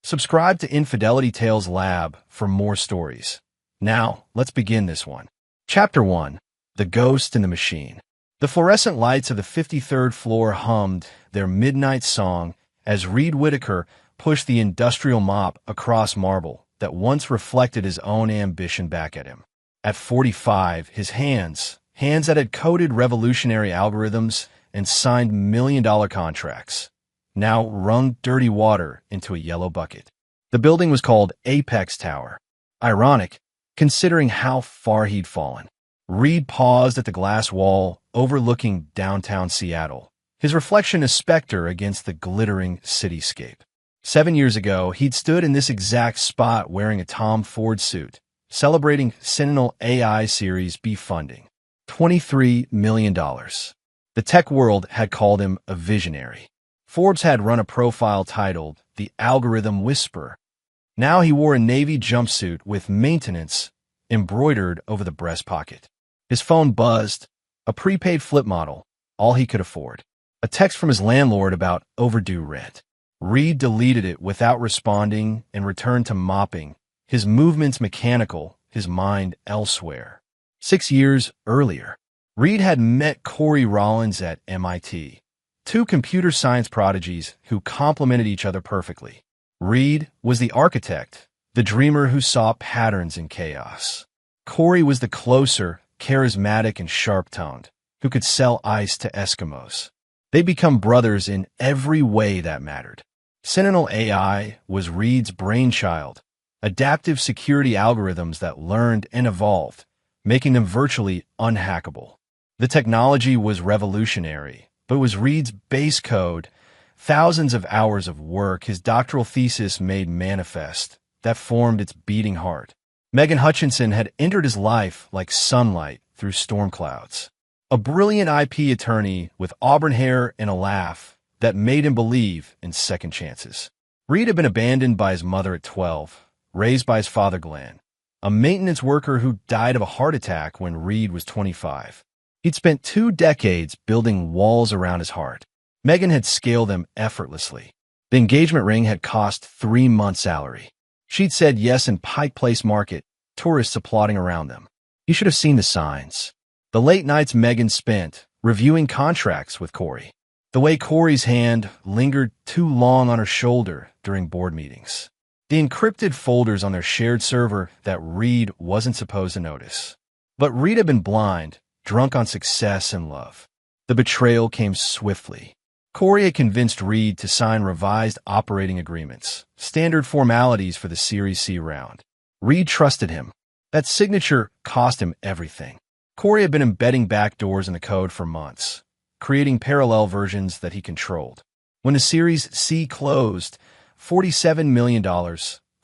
Subscribe to Infidelity Tales Lab for more stories. Now, let's begin this one. Chapter 1. The Ghost in the Machine. The fluorescent lights of the 53rd floor hummed their midnight song as Reed Whitaker pushed the industrial mop across marble that once reflected his own ambition back at him. At 45, his hands that had coded revolutionary algorithms and signed million-dollar contracts, now wrung dirty water into a yellow bucket. The building was called Apex Tower. Ironic, considering how far he'd fallen. Reed paused at the glass wall overlooking downtown Seattle, his reflection a specter against the glittering cityscape. 7 years ago, he'd stood in this exact spot wearing a Tom Ford suit, celebrating Sentinel AI Series B funding. $23 million. The tech world had called him a visionary. Forbes had run a profile titled The Algorithm Whisperer. Now he wore a navy jumpsuit with maintenance embroidered over the breast pocket. His phone buzzed, a prepaid flip model, all he could afford. A text from his landlord about overdue rent. Reed deleted it without responding and returned to mopping, his movements mechanical, his mind elsewhere. 6 years earlier, Reed had met Corey Rollins at MIT, two computer science prodigies who complemented each other perfectly. Reed was the architect, the dreamer who saw patterns in chaos. Corey was the closer, charismatic and sharp-toned, who could sell ice to Eskimos. They'd become brothers in every way that mattered. Sentinel AI was Reed's brainchild, adaptive security algorithms that learned and evolved, making them virtually unhackable. The technology was revolutionary, but it was Reed's base code, thousands of hours of work his doctoral thesis made manifest, that formed its beating heart. Megan Hutchinson had entered his life like sunlight through storm clouds. A brilliant IP attorney with auburn hair and a laugh that made him believe in second chances. Reed had been abandoned by his mother at 12, raised by his father Glenn, a maintenance worker who died of a heart attack when Reed was 25. He'd spent 2 decades building walls around his heart. Megan had scaled them effortlessly. The engagement ring had cost 3 months' salary. She'd said yes in Pike Place Market, tourists applauding around them. You should have seen the signs. The late nights Megan spent reviewing contracts with Corey. The way Corey's hand lingered too long on her shoulder during board meetings. The encrypted folders on their shared server that Reed wasn't supposed to notice. But Reed had been blind, drunk on success and love. The betrayal came swiftly. Corey had convinced Reed to sign revised operating agreements, standard formalities for the Series C round. Reed trusted him. That signature cost him everything. Corey had been embedding backdoors in the code for months, creating parallel versions that he controlled. When the Series C closed, $47 million,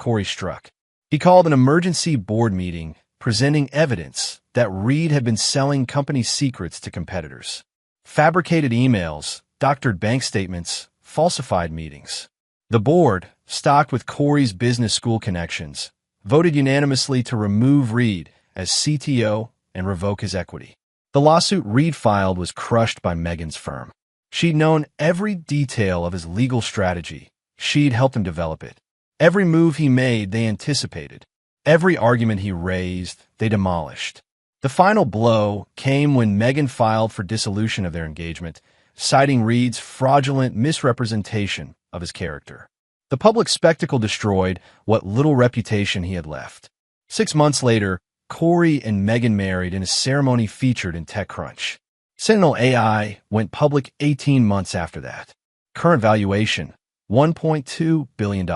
Corey struck. He called an emergency board meeting, presenting evidence that Reed had been selling company secrets to competitors. Fabricated emails, doctored bank statements, falsified meetings. The board, stocked with Corey's business school connections, voted unanimously to remove Reed as CTO and revoke his equity. The lawsuit Reed filed was crushed by Megan's firm. She'd known every detail of his legal strategy. She'd helped him develop it. Every move he made, they anticipated. Every argument he raised, they demolished. The final blow came when Megan filed for dissolution of their engagement, citing Reed's fraudulent misrepresentation of his character. The public spectacle destroyed what little reputation he had left. 6 months later, Corey and Megan married in a ceremony featured in TechCrunch. Sentinel AI went public 18 months after that. Current valuation, $1.2 billion.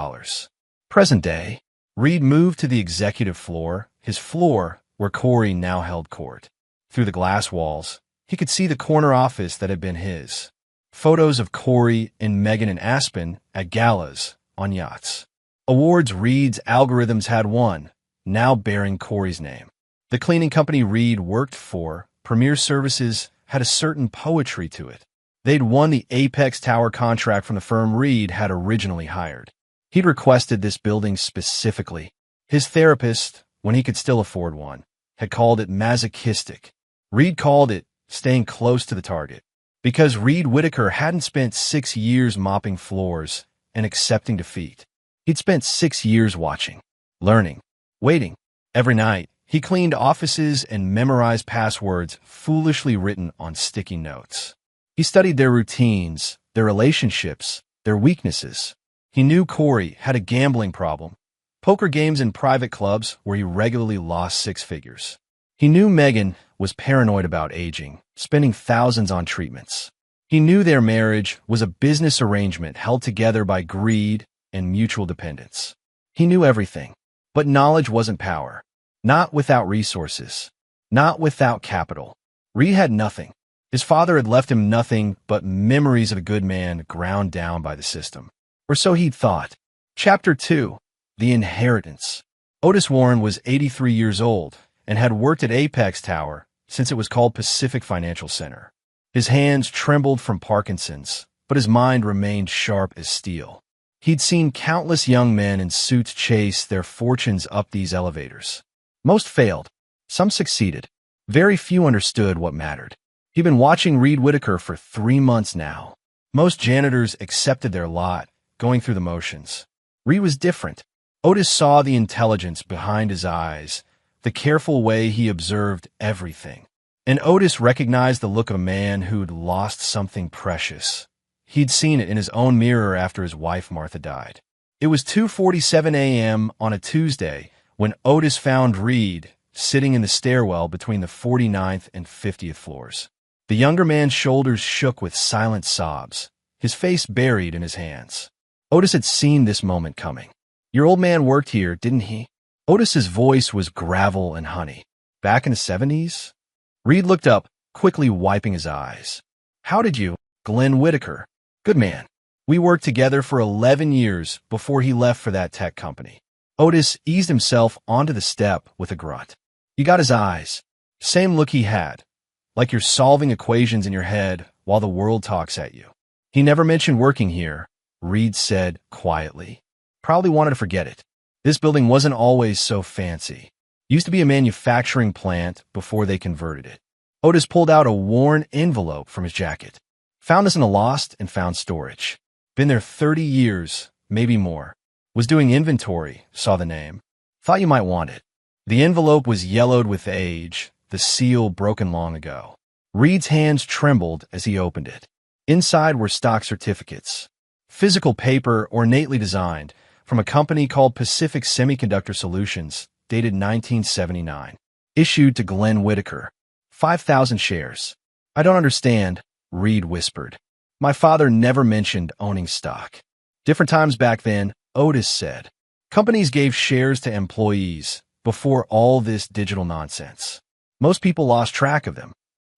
Present day, Reed moved to the executive floor, his floor where Corey now held court. Through the glass walls, he could see the corner office that had been his. Photos of Corey and Megan in Aspen at galas, on yachts. Awards Reed's algorithms had won, now bearing Corey's name. The cleaning company Reed worked for, Premier Services, had a certain poetry to it. They'd won the Apex Tower contract from the firm Reed had originally hired. He'd requested this building specifically. His therapist, when he could still afford one, had called it masochistic. Reed called it staying close to the target, because Reed Whitaker hadn't spent 6 years mopping floors and accepting defeat. He'd spent 6 years watching, learning, waiting. Every night, he cleaned offices and memorized passwords foolishly written on sticky notes. He studied their routines, their relationships, their weaknesses. He knew Corey had a gambling problem, poker games in private clubs where he regularly lost six figures. He knew Megan was paranoid about aging, spending thousands on treatments. He knew their marriage was a business arrangement held together by greed and mutual dependence. He knew everything, but knowledge wasn't power. Not without resources. Not without capital. Reed had nothing. His father had left him nothing but memories of a good man ground down by the system. Or so he'd thought. Chapter 2. The Inheritance. Otis Warren was 83 years old and had worked at Apex Tower since it was called Pacific Financial Center. His hands trembled from Parkinson's, but his mind remained sharp as steel. He'd seen countless young men in suits chase their fortunes up these elevators. Most failed. Some succeeded. Very few understood what mattered. He'd been watching Reed Whitaker for 3 months now. Most janitors accepted their lot, going through the motions. Reed was different. Otis saw the intelligence behind his eyes, the careful way he observed everything. And Otis recognized the look of a man who'd lost something precious. He'd seen it in his own mirror after his wife Martha died. It was 2:47 a.m. on a Tuesday when Otis found Reed sitting in the stairwell between the 49th and 50th floors. The younger man's shoulders shook with silent sobs, his face buried in his hands. Otis had seen this moment coming. "Your old man worked here, didn't he?" Otis's voice was gravel and honey. "Back in the 70s? Reed looked up, quickly wiping his eyes. "How did you?" "Glenn Whitaker. Good man. We worked together for 11 years before he left for that tech company." Otis eased himself onto the step with a grunt. You got his eyes. Same look he had, like you're solving equations in your head while the world talks at you. "He never mentioned working here," Reed said quietly. "Probably wanted to forget it. This building wasn't always so fancy. Used to be a manufacturing plant before they converted it." Otis pulled out a worn envelope from his jacket. "Found this in a lost and found storage. Been there 30 years, maybe more. Was doing inventory, saw the name. Thought you might want it." The envelope was yellowed with age, the seal broken long ago. Reed's hands trembled as he opened it. Inside were stock certificates. Physical paper ornately designed from a company called Pacific Semiconductor Solutions, dated 1979. Issued to Glenn Whitaker. 5,000 shares. "I don't understand," Reed whispered. "My father never mentioned owning stock." "Different times back then," Otis said. "Companies gave shares to employees before all this digital nonsense. Most people lost track of them."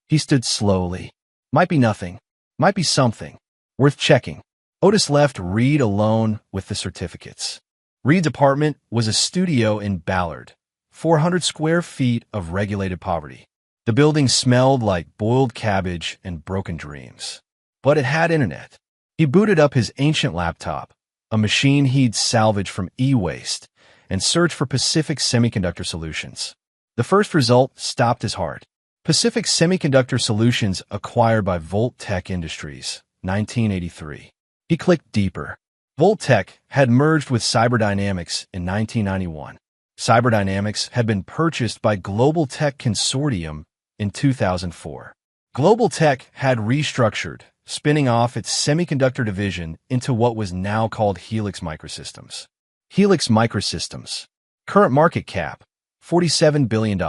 He stood slowly. "Might be nothing. Might be something. Worth checking." Otis left Reed alone with the certificates. Reed's apartment was a studio in Ballard, 400 square feet of regulated poverty. The building smelled like boiled cabbage and broken dreams. But it had internet. He booted up his ancient laptop, a machine he'd salvaged from e-waste, and searched for Pacific Semiconductor Solutions. The first result stopped his heart. Pacific Semiconductor Solutions acquired by Volt Tech Industries, 1983. He clicked deeper. Volt Tech had merged with Cyberdynamics in 1991. Cyberdynamics had been purchased by Global Tech Consortium in 2004. Global Tech had restructured, spinning off its semiconductor division into what was now called Helix Microsystems. Helix Microsystems. Current market cap, $47 billion.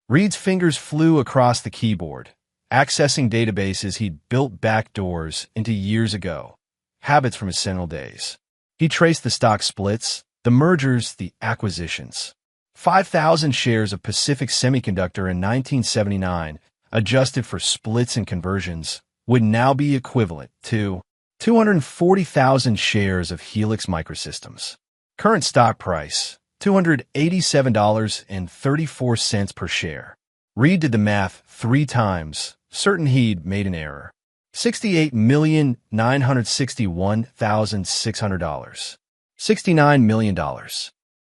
Reed's fingers flew across the keyboard, accessing databases he'd built backdoors into years ago, habits from his Sentinel days. He traced the stock splits, the mergers, the acquisitions. 5,000 shares of Pacific Semiconductor in 1979, adjusted for splits and conversions, would now be equivalent to 240,000 shares of Helix Microsystems. Current stock price, $287.34 per share. Reed did the math 3 times, certain he'd made an error. $68,961,600. $69 million.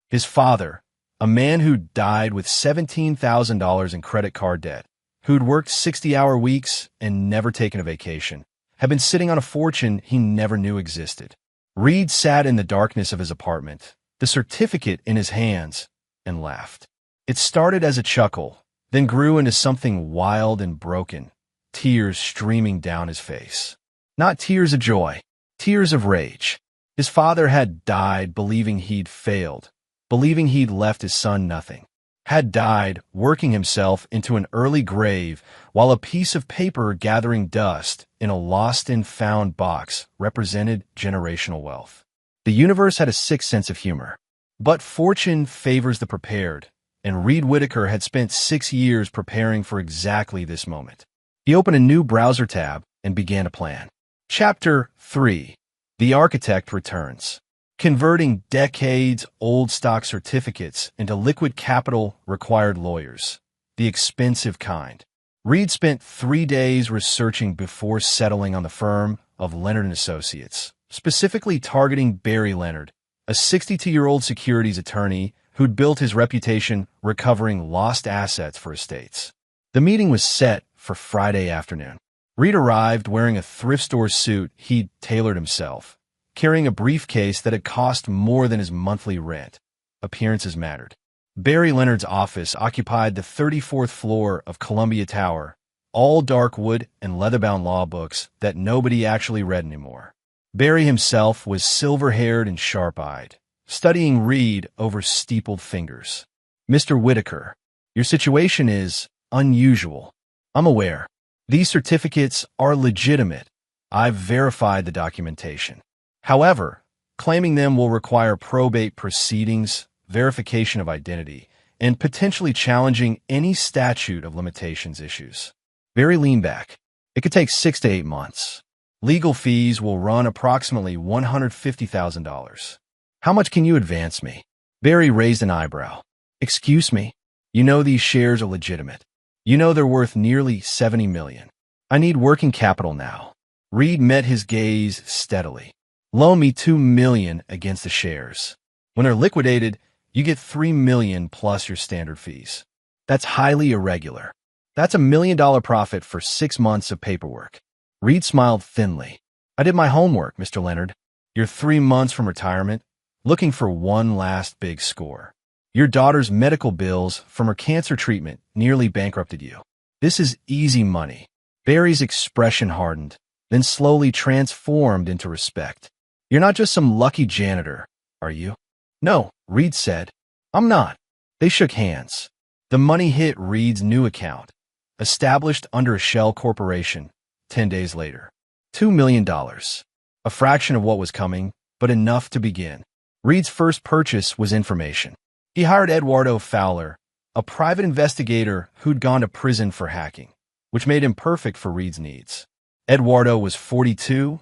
His father, a man who died with $17,000 in credit card debt, who'd worked 60-hour weeks and never taken a vacation, had been sitting on a fortune he never knew existed. Reed sat in the darkness of his apartment, the certificate in his hands, and laughed. It started as a chuckle, then grew into something wild and broken, tears streaming down his face. Not tears of joy, tears of rage. His father had died believing he'd failed, believing he'd left his son nothing. Had died working himself into an early grave while a piece of paper gathering dust in a lost and found box represented generational wealth. The universe had a sick sense of humor. But fortune favors the prepared, and Reed Whitaker had spent 6 years preparing for exactly this moment. He opened a new browser tab and began a plan. Chapter 3. The Architect Returns. Converting decades-old stock certificates into liquid capital required lawyers, the expensive kind. Reed spent 3 days researching before settling on the firm of Leonard & Associates, specifically targeting Barry Leonard, a 62-year-old securities attorney who'd built his reputation recovering lost assets for estates. The meeting was set for Friday afternoon. Reed arrived wearing a thrift store suit he'd tailored himself, carrying a briefcase that had cost more than his monthly rent. Appearances mattered. Barry Leonard's office occupied the 34th floor of Columbia Tower, all dark wood and leather-bound law books that nobody actually read anymore. Barry himself was silver-haired and sharp-eyed, studying Reed over steepled fingers. "Mr. Whitaker, your situation is unusual. I'm aware. These certificates are legitimate. I've verified the documentation. However, claiming them will require probate proceedings, verification of identity, and potentially challenging any statute of limitations issues." Barry leaned back. "It could take 6 to 8 months. Legal fees will run approximately $150,000. How much can you advance me?" Barry raised an eyebrow. "Excuse me? You know these shares are legitimate. You know they're worth nearly $70 million. I need working capital now." Reed met his gaze steadily. "Loan me $2 million against the shares. When they're liquidated, you get $3 million plus your standard fees. That's highly irregular. That's $1 million profit for 6 months of paperwork." Reed smiled thinly. "I did my homework, Mr. Leonard. You're 3 months from retirement, looking for one last big score. Your daughter's medical bills from her cancer treatment nearly bankrupted you. This is easy money." Barry's expression hardened, then slowly transformed into respect. "You're not just some lucky janitor, are you?" "No," Reed said. "I'm not." They shook hands. The money hit Reed's new account, established under a shell corporation, 10 days later. $2 million. A fraction of what was coming, but enough to begin. Reed's first purchase was information. He hired Eduardo Fowler, a private investigator who'd gone to prison for hacking, which made him perfect for Reed's needs. Eduardo was 42,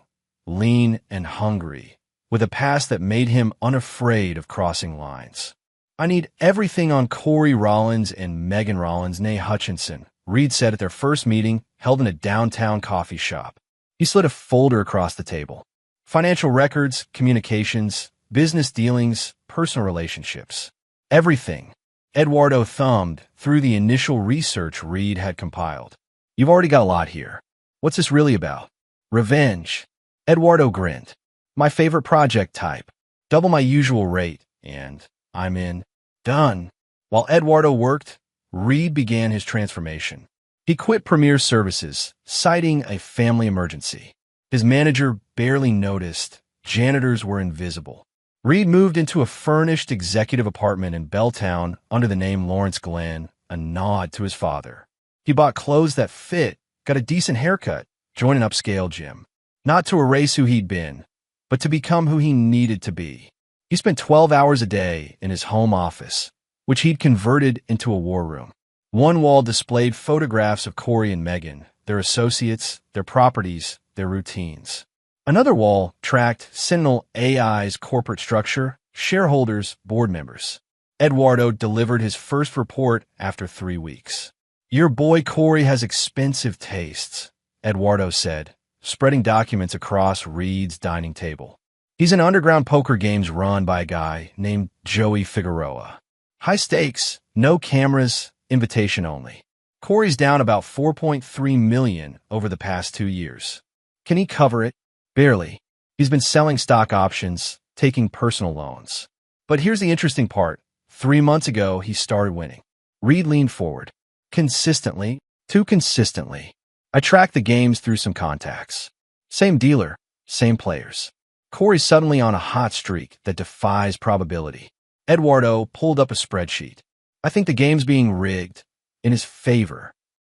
lean and hungry, with a past that made him unafraid of crossing lines. "I need everything on Corey Rollins and Megan Rollins, née Hutchinson," Reed said at their first meeting, held in a downtown coffee shop. He slid a folder across the table. "Financial records, communications, business dealings, personal relationships. Everything." Eduardo thumbed through the initial research Reed had compiled. "You've already got a lot here. What's this really about?" "Revenge." Eduardo grinned. "My favorite project type. Double my usual rate, and I'm in." "Done." While Eduardo worked, Reed began his transformation. He quit Premier Services, citing a family emergency. His manager barely noticed. Janitors were invisible. Reed moved into a furnished executive apartment in Belltown under the name Lawrence Glenn, a nod to his father. He bought clothes that fit, got a decent haircut, joined an upscale gym. Not to erase who he'd been, but to become who he needed to be. He spent 12 hours a day in his home office, which he'd converted into a war room. One wall displayed photographs of Corey and Megan, their associates, their properties, their routines. Another wall tracked Sentinel AI's corporate structure, shareholders, board members. Eduardo delivered his first report after 3 weeks. "Your boy Corey has expensive tastes," Eduardo said, spreading documents across Reed's dining table. "He's in underground poker games run by a guy named Joey Figueroa. High stakes, no cameras, invitation only. Corey's down about $4.3 million over the past 2 years. Can he cover it?" "Barely." He's been selling stock options, taking personal loans. But here's the interesting part. 3 months ago, he started winning. Reed leaned forward. Consistently, too consistently. I tracked the games through some contacts. Same dealer, same players. Corey's suddenly on a hot streak that defies probability. Eduardo pulled up a spreadsheet. I think the game's being rigged in his favor.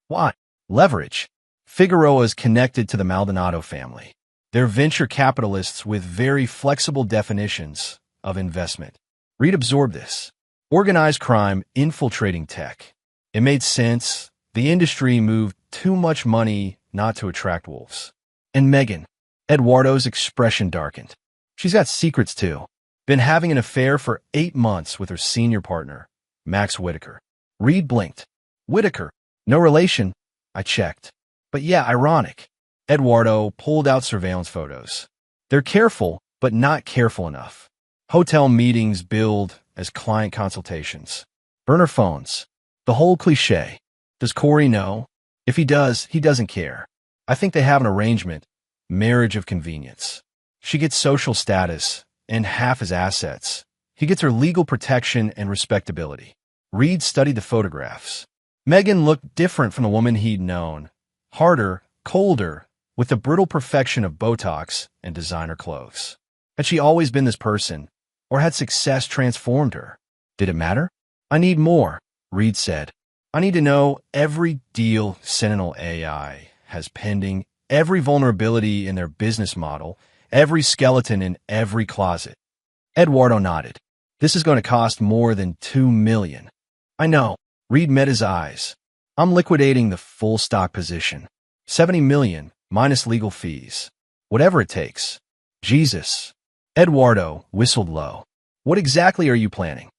Why? Leverage. Figueroa's connected to the Maldonado family. They're venture capitalists with very flexible definitions of investment. Reed absorbed this. Organized crime infiltrating tech. It made sense. The industry moved too much money not to attract wolves. And Megan. Eduardo's expression darkened. She's got secrets too. Been having an affair for 8 months with her senior partner, Max Whitaker. Reed blinked. Whitaker? No relation? I checked. But yeah, ironic. Eduardo pulled out surveillance photos. They're careful, but not careful enough. Hotel meetings billed as client consultations. Burner phones. The whole cliché. Does Corey know? If he does, he doesn't care. I think they have an arrangement. Marriage of convenience. She gets social status and half his assets. He gets her legal protection and respectability. Reed studied the photographs. Megan looked different from the woman he'd known. Harder, colder, with the brittle perfection of Botox and designer clothes. Had she always been this person, or had success transformed her? Did it matter? I need more, Reed said. I need to know every deal Sentinel AI has pending, every vulnerability in their business model, every skeleton in every closet. Eduardo nodded. This is going to cost more than $2 million. I know. Reed met his eyes. I'm liquidating the full stock position. $70 million, minus legal fees. Whatever it takes. Jesus. Eduardo whistled low. What exactly are you planning?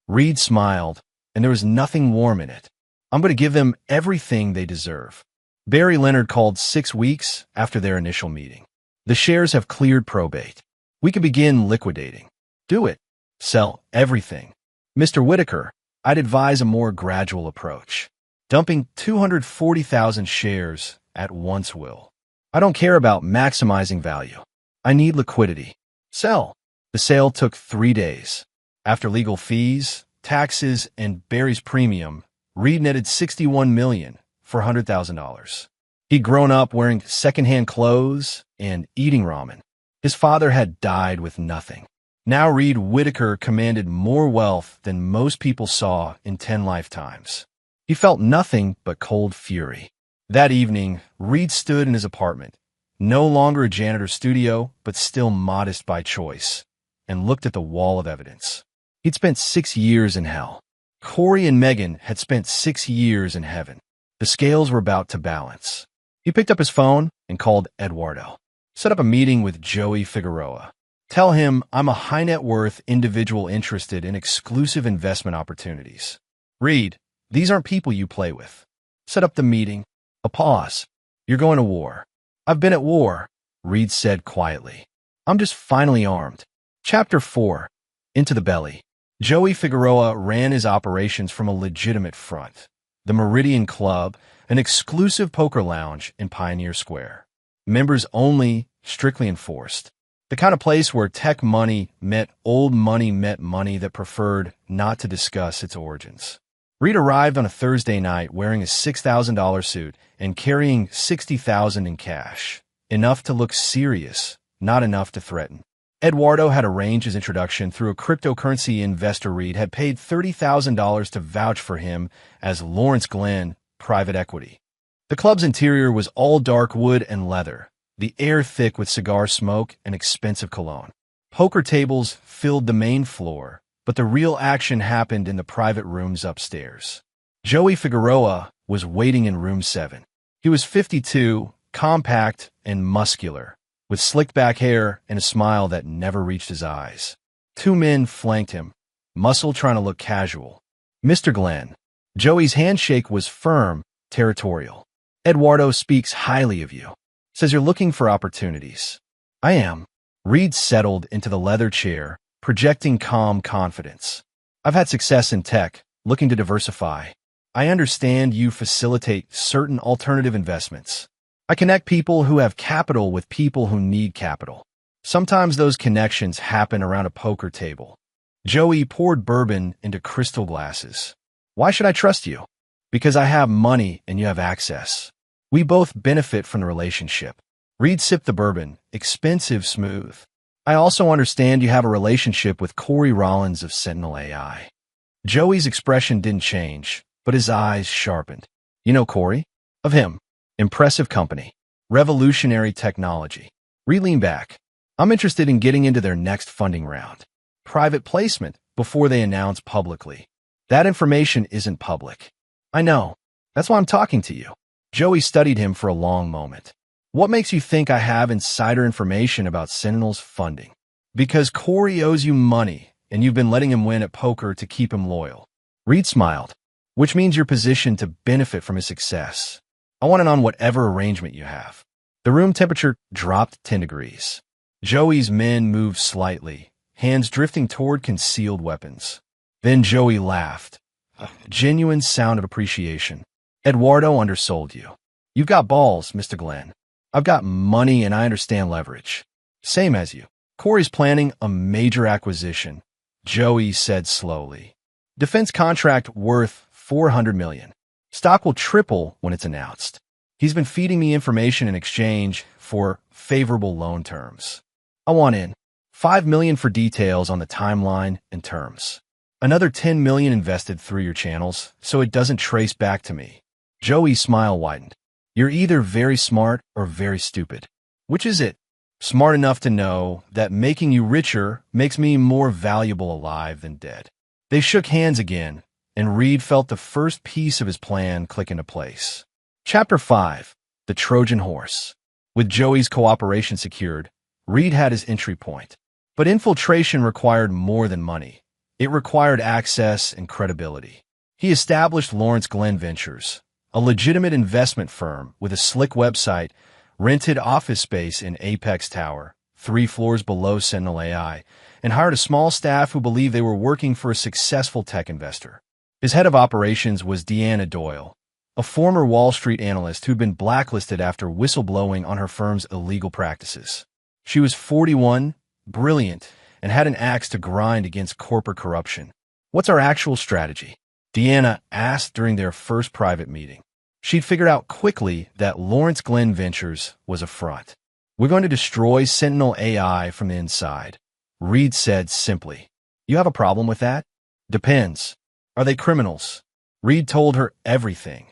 Reed smiled, and there was nothing warm in it. I'm going to give them everything they deserve. Barry Leonard called 6 weeks after their initial meeting. The shares have cleared probate. We can begin liquidating. Do it. Sell everything. Mr. Whitaker, I'd advise a more gradual approach. Dumping 240,000 shares at once will. I don't care about maximizing value. I need liquidity. Sell. The sale took 3 days. After legal fees, taxes, and Barry's premium, Reed netted $61 million for $100,000. He'd grown up wearing secondhand clothes and eating ramen. His father had died with nothing. Now Reed Whitaker commanded more wealth than most people saw in 10 lifetimes. He felt nothing but cold fury. That evening, Reed stood in his apartment, no longer a janitor studio, but still modest by choice, and looked at the wall of evidence. He'd spent 6 years in hell. Corey and Megan had spent 6 years in heaven. The scales were about to balance. He picked up his phone and called Eduardo. Set up a meeting with Joey Figueroa. Tell him I'm a high-net-worth individual interested in exclusive investment opportunities. Reed, these aren't people you play with. Set up the meeting. A pause. You're going to war. I've been at war, Reed said quietly. I'm just finally armed. Chapter 4. Into the belly. Joey Figueroa ran his operations from a legitimate front. The Meridian Club, an exclusive poker lounge in Pioneer Square. Members only, strictly enforced. The kind of place where tech money met old money that preferred not to discuss its origins. Reed arrived on a Thursday night wearing a $6,000 suit and carrying $60,000 in cash. Enough to look serious, not enough to threaten. Eduardo had arranged his introduction through a cryptocurrency investor. Reed had paid $30,000 to vouch for him as Lawrence Glenn, private equity. The club's interior was all dark wood and leather, the air thick with cigar smoke and expensive cologne. Poker tables filled the main floor, but the real action happened in the private rooms upstairs. Joey Figueroa was waiting in room 7. He was 52, compact and muscular, with slicked back hair and a smile that never reached his eyes. 2 men flanked him, muscle trying to look casual. Mr. Glenn. Joey's handshake was firm, territorial. Eduardo speaks highly of you. Says you're looking for opportunities. I am. Reed settled into the leather chair, projecting calm confidence. I've had success in tech, looking to diversify. I understand you facilitate certain alternative investments. I connect people who have capital with people who need capital. Sometimes those connections happen around a poker table. Joey poured bourbon into crystal glasses. Why should I trust you? Because I have money and you have access. We both benefit from the relationship. Reed sipped the bourbon, expensive smooth. I also understand you have a relationship with Corey Rollins of Sentinel AI. Joey's expression didn't change, but his eyes sharpened. You know Corey? Of him. Impressive company. Revolutionary technology. Reed leaned back. I'm interested in getting into their next funding round. Private placement before they announce publicly. That information isn't public. I know. That's why I'm talking to you. Joey studied him for a long moment. What makes you think I have insider information about Sentinel's funding? Because Corey owes you money, and you've been letting him win at poker to keep him loyal. Reed smiled, which means you're positioned to benefit from his success. I want it on whatever arrangement you have. The room temperature dropped 10 degrees. Joey's men moved slightly, hands drifting toward concealed weapons. Then Joey laughed, a genuine sound of appreciation. Eduardo undersold you. You've got balls, Mr. Glenn. I've got money and I understand leverage. Same as you. Corey's planning a major acquisition, Joey said slowly. Defense contract worth $400 million. Stock will triple when it's announced. He's been feeding me information in exchange for favorable loan terms. I want in. $5 million for details on the timeline and terms. Another $10 million invested through your channels, so it doesn't trace back to me. Joey's smile widened. You're either very smart or very stupid. Which is it? Smart enough to know that making you richer makes me more valuable alive than dead. They shook hands again, and Reed felt the first piece of his plan click into place. Chapter 5. The Trojan Horse. With Joey's cooperation secured, Reed had his entry point. But infiltration required more than money. It required access and credibility. He established Lawrence Glenn Ventures, a legitimate investment firm with a slick website, rented office space in Apex Tower, 3 floors below Sentinel AI, and hired a small staff who believed they were working for a successful tech investor. His head of operations was Deanna Doyle, a former Wall Street analyst who'd been blacklisted after whistleblowing on her firm's illegal practices. She was 41, brilliant, and had an axe to grind against corporate corruption. What's our actual strategy? Deanna asked during their first private meeting. She'd figured out quickly that Lawrence Glenn Ventures was a front. We're going to destroy Sentinel AI from the inside, Reed said simply. You have a problem with that? Depends. Are they criminals? Reed told her everything.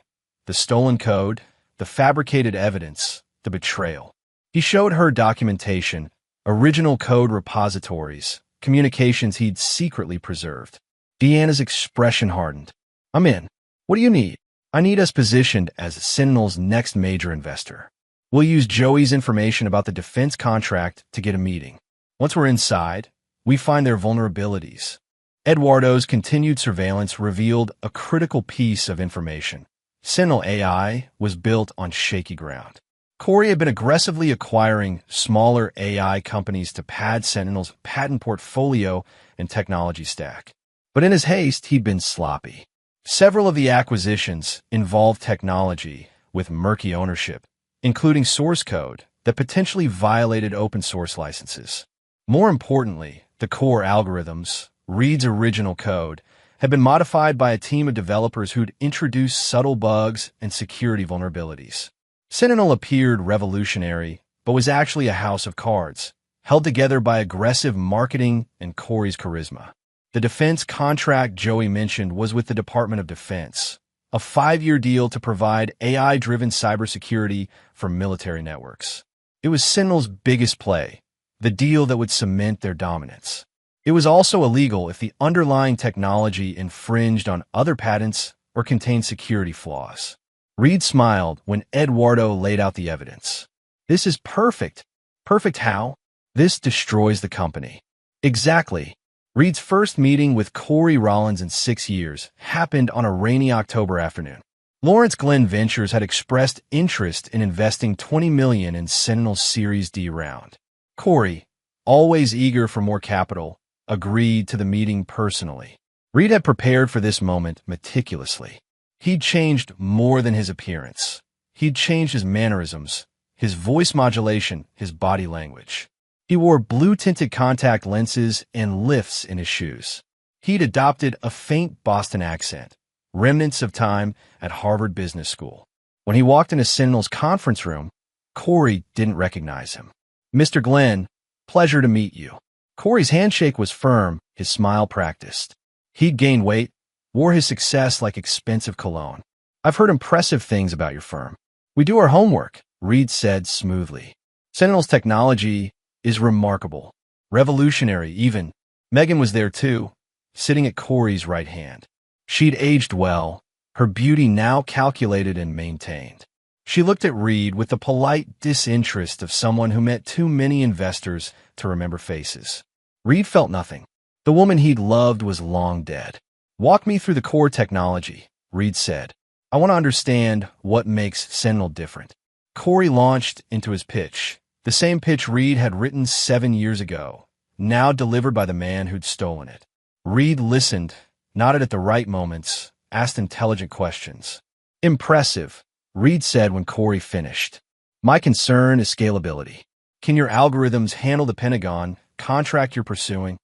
The stolen code, the fabricated evidence, the betrayal. He showed her documentation, original code repositories, communications he'd secretly preserved. Deanna's expression hardened. I'm in. What do you need? I need us positioned as Sentinel's next major investor. We'll use Joey's information about the defense contract to get a meeting. Once we're inside, we find their vulnerabilities. Eduardo's continued surveillance revealed a critical piece of information. Sentinel AI was built on shaky ground. Corey had been aggressively acquiring smaller AI companies to pad Sentinel's patent portfolio and technology stack. But in his haste, he'd been sloppy. Several of the acquisitions involved technology with murky ownership, including source code that potentially violated open source licenses. More importantly, the core algorithms, Reed's original code, had been modified by a team of developers who'd introduced subtle bugs and security vulnerabilities. Sentinel appeared revolutionary, but was actually a house of cards, held together by aggressive marketing and Corey's charisma. The defense contract Joey mentioned was with the Department of Defense, a 5-year deal to provide AI-driven cybersecurity for military networks. It was Sentinel's biggest play, the deal that would cement their dominance. It was also illegal if the underlying technology infringed on other patents or contained security flaws. Reed smiled when Eduardo laid out the evidence. This is perfect. Perfect how? This destroys the company. Exactly. Reed's first meeting with Corey Rollins in 6 years happened on a rainy October afternoon. Lawrence Glenn Ventures had expressed interest in investing $20 million in Sentinel's Series D round. Corey, always eager for more capital, agreed to the meeting personally. Reed had prepared for this moment meticulously. He'd changed more than his appearance. He'd changed his mannerisms, his voice modulation, his body language. He wore blue-tinted contact lenses and lifts in his shoes. He'd adopted a faint Boston accent, remnants of time at Harvard Business School. When he walked into Sentinel's conference room, Corey didn't recognize him. "Mr. Glenn, pleasure to meet you." Corey's handshake was firm, his smile practiced. He'd gained weight, wore his success like expensive cologne. "I've heard impressive things about your firm." "We do our homework," Reed said smoothly. "Sentinel's technology is remarkable. Revolutionary, even." Megan was there too, sitting at Corey's right hand. She'd aged well, her beauty now calculated and maintained. She looked at Reed with the polite disinterest of someone who met too many investors to remember faces. Reed felt nothing. The woman he'd loved was long dead. "Walk me through the core technology," Reed said. "I want to understand what makes Sentinel different." Corey launched into his pitch, the same pitch Reed had written 7 years ago, now delivered by the man who'd stolen it. Reed listened, nodded at the right moments, asked intelligent questions. "Impressive," Reed said when Corey finished. "My concern is scalability. Can your algorithms handle the Pentagon contract you're pursuing?"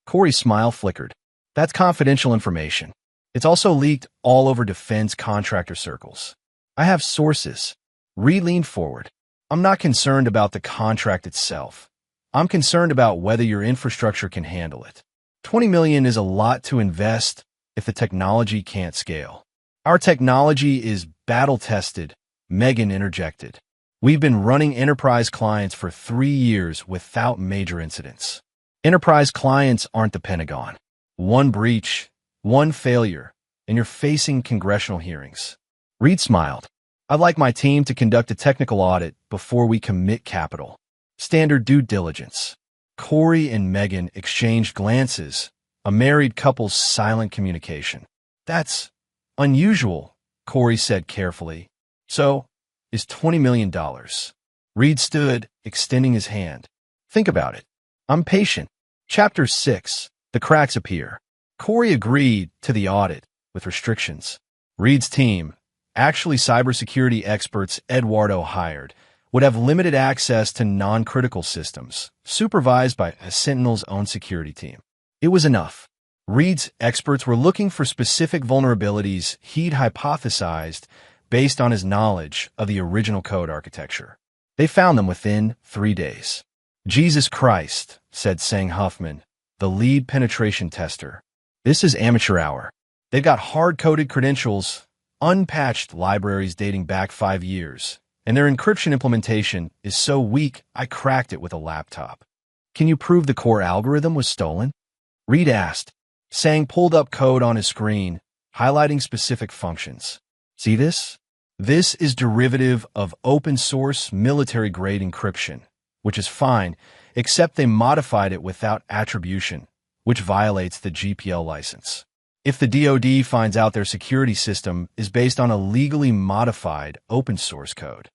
Corey's smile flickered. "That's confidential information. It's also leaked all over defense contractor circles. I have sources." Reed leaned forward. "I'm not concerned about the contract itself. I'm concerned about whether your infrastructure can handle it. $20 million is a lot to invest if the technology can't scale." "Our technology is battle-tested," Megan interjected. "We've been running enterprise clients for 3 years without major incidents." "Enterprise clients aren't the Pentagon. One breach, one failure, and you're facing congressional hearings." Reed smiled. "I'd like my team to conduct a technical audit before we commit capital. Standard due diligence." Corey and Megan exchanged glances, a married couple's silent communication. "That's unusual," Corey said carefully. "So, is $20 million. Reed stood, extending his hand. "Think about it. I'm patient." Chapter 6. The cracks appear. Corey agreed to the audit, with restrictions. Reed's team, actually cybersecurity experts Eduardo hired, would have limited access to non-critical systems, supervised by Sentinel's own security team. It was enough. Reed's experts were looking for specific vulnerabilities he'd hypothesized based on his knowledge of the original code architecture. They found them within 3 days. "Jesus Christ," said Sang Huffman, the lead penetration tester. "This is amateur hour. They've got hard-coded credentials, unpatched libraries dating back 5 years, and their encryption implementation is so weak I cracked it with a laptop." "Can you prove the core algorithm was stolen?" Reed asked. Sang pulled up code on his screen, highlighting specific functions. "See this? This is derivative of open-source military-grade encryption, which is fine, except they modified it without attribution, which violates the GPL license. If the DoD finds out their security system is based on a legally modified open-source code,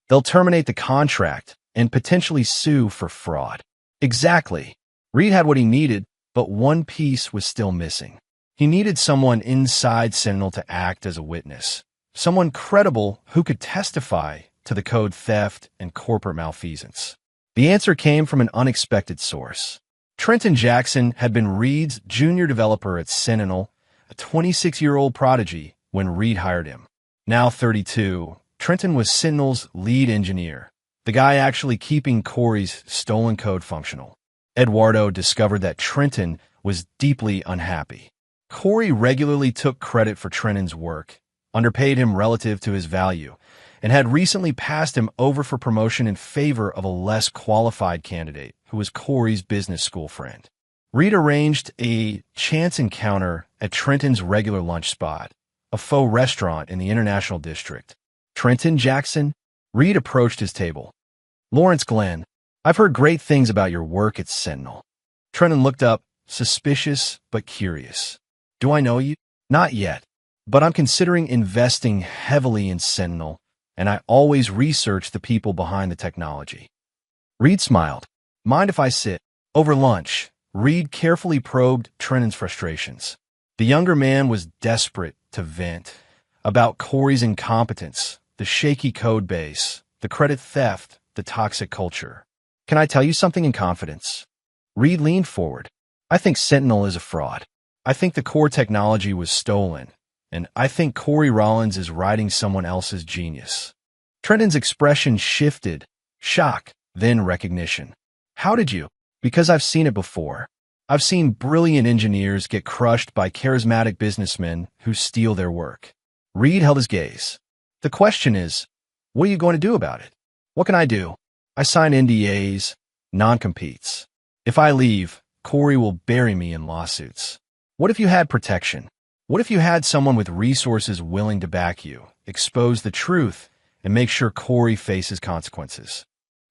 they'll terminate the contract and potentially sue for fraud." Exactly. Reed had what he needed, but one piece was still missing. He needed someone inside Sentinel to act as a witness, someone credible who could testify to the code theft and corporate malfeasance. The answer came from an unexpected source. Trenton Jackson had been Reed's junior developer at Sentinel, a 26-year-old prodigy when Reed hired him. Now 32, Trenton was Sentinel's lead engineer, the guy actually keeping Corey's stolen code functional. Eduardo discovered that Trenton was deeply unhappy. Corey regularly took credit for Trenton's work, underpaid him relative to his value, and had recently passed him over for promotion in favor of a less qualified candidate who was Corey's business school friend. Reed arranged a chance encounter at Trenton's regular lunch spot, a faux restaurant in the International District. "Trenton Jackson?" Reed approached his table. "Lawrence Glenn, I've heard great things about your work at Sentinel." Trenton looked up, suspicious but curious. "Do I know you?" "Not yet, but I'm considering investing heavily in Sentinel, and I always research the people behind the technology." Reed smiled. "Mind if I sit?" Over lunch, Reed carefully probed Trenton's frustrations. The younger man was desperate to vent about Corey's incompetence, the shaky code base, the credit theft, the toxic culture. Can I tell you something in confidence? Reed leaned forward. I think Sentinel is a fraud. I think the core technology was stolen, and I think Corey Rollins is riding someone else's genius. Trenton's expression shifted, shock, then recognition. How did you? Because I've seen it before. I've seen brilliant engineers get crushed by charismatic businessmen who steal their work. Reed held his gaze. The question is, what are you going to do about it? What can I do? I sign NDAs, non-competes. If I leave, Corey will bury me in lawsuits. What if you had protection? What if you had someone with resources willing to back you, expose the truth, and make sure Corey faces consequences?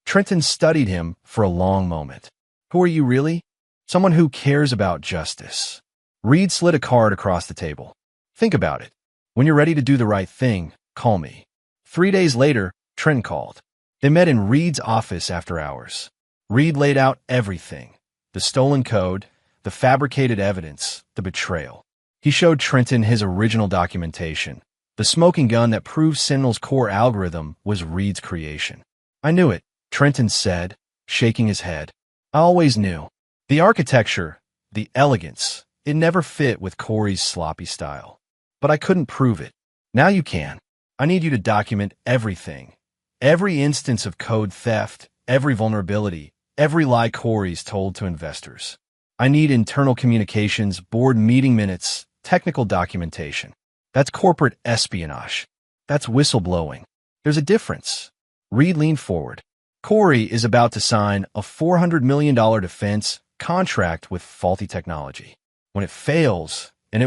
Trenton studied him for a long moment. Who are you really? Someone who cares about justice. Reed slid a card across the table. Think about it. When you're ready to do the right thing, call me. 3 days later, Trenton called. They met in Reed's office after hours. Reed laid out everything. The stolen code, the fabricated evidence, the betrayal. He showed Trenton his original documentation. The smoking gun that proved Sentinel's core algorithm was Reed's creation. I knew it, Trenton said, shaking his head. I always knew. The architecture, the elegance, it never fit with Corey's sloppy style. But I couldn't prove it. Now you can. I need you to document everything. Every instance of code theft, every vulnerability, every lie Corey's told to investors. I need internal communications, board meeting minutes, technical documentation. That's corporate espionage. That's whistleblowing. There's a difference. Reed leaned forward. Corey is about to sign a $400 million defense contract with faulty technology. When it fails, and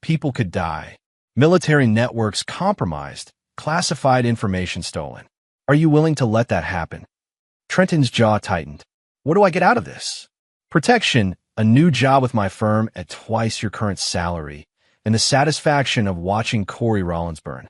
people could die. Military networks compromised, classified information stolen. Are you willing to let that happen? Trenton's jaw tightened. What do I get out of this? Protection, a new job with my firm at twice your current salary, and the satisfaction of watching Corey Rollins burn.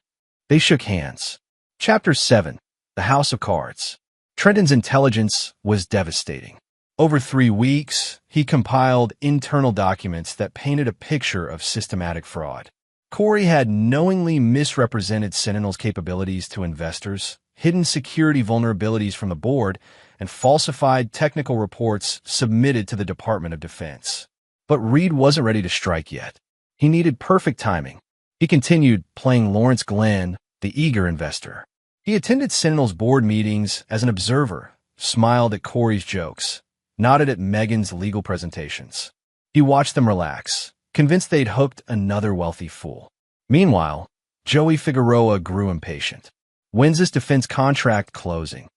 They shook hands. Chapter 7. The House of Cards. Trenton's intelligence was devastating. Over 3 weeks, he compiled internal documents that painted a picture of systematic fraud. Corey had knowingly misrepresented Sentinel's capabilities to investors, hidden security vulnerabilities from the board, and falsified technical reports submitted to the Department of Defense. But Reed wasn't ready to strike yet. He needed perfect timing. He continued playing Lawrence Glenn, the eager investor. He attended Sentinel's board meetings as an observer, smiled at Corey's jokes, nodded at Megan's legal presentations. He watched them relax, convinced they'd hooked another wealthy fool. Meanwhile, Joey Figueroa grew impatient. When's this defense contract closing?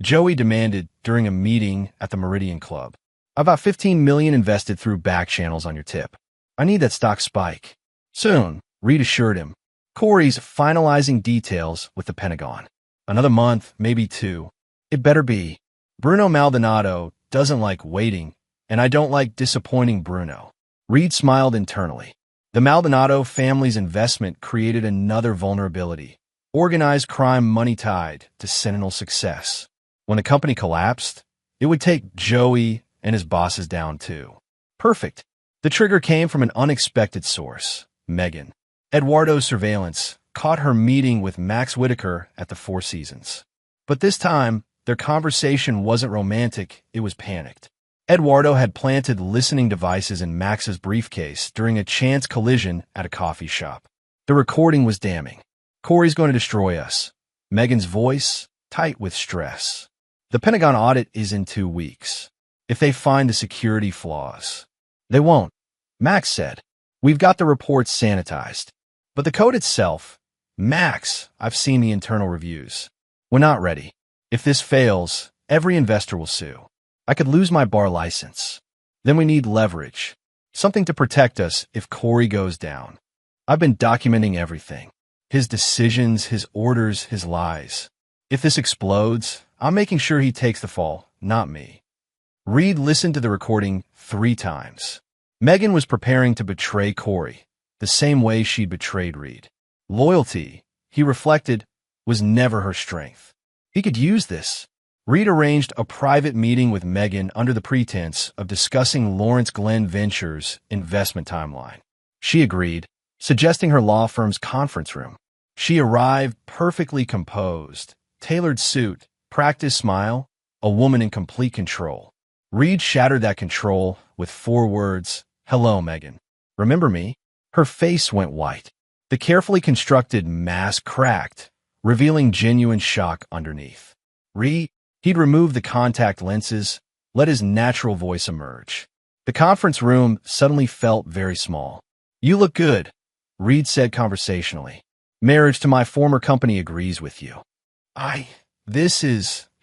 Joey demanded during a meeting at the Meridian Club. About $15 million invested through back channels on your tip. I need that stock spike. Soon, Reed assured him. Corey's finalizing details with the Pentagon. Another month, maybe 2. It better be. Bruno Maldonado doesn't like waiting, and I don't like disappointing Bruno. Reed smiled internally. The Maldonado family's investment created another vulnerability. Organized crime money tied to Sentinel's success. When the company collapsed, it would take Joey and his bosses down too. Perfect. The trigger came from an unexpected source, Megan. Eduardo's surveillance caught her meeting with Max Whitaker at the Four Seasons. But this time, their conversation wasn't romantic, it was panicked. Eduardo had planted listening devices in Max's briefcase during a chance collision at a coffee shop. The recording was damning. Corey's going to destroy us. Megan's voice, tight with stress. The Pentagon audit is in 2 weeks. If they find the security flaws. They won't, Max said. We've got the reports sanitized. But the code itself, Max, I've seen the internal reviews. We're not ready. If this fails, every investor will sue. I could lose my bar license. Then we need leverage. Something to protect us if Corey goes down. I've been documenting everything. His decisions, his orders, his lies. If this explodes, I'm making sure he takes the fall, not me. Reed listened to the recording 3 times. Megan was preparing to betray Corey, the same way she'd betrayed Reed. Loyalty, he reflected, was never her strength. He could use this. Reed arranged a private meeting with Megan under the pretense of discussing Lawrence Glenn Ventures' investment timeline. She agreed, suggesting her law firm's conference room. She arrived perfectly composed, tailored suit, practiced smile, a a woman in complete control. Reed shattered that control with 4 words, "Hello, Megan. Remember me?" Her face went white. The carefully constructed mask cracked, revealing genuine shock underneath. He'd removed the contact lenses, let his natural voice emerge. The conference room suddenly felt very small. "You look good," Reed said conversationally. "Marriage to my former company agrees with you."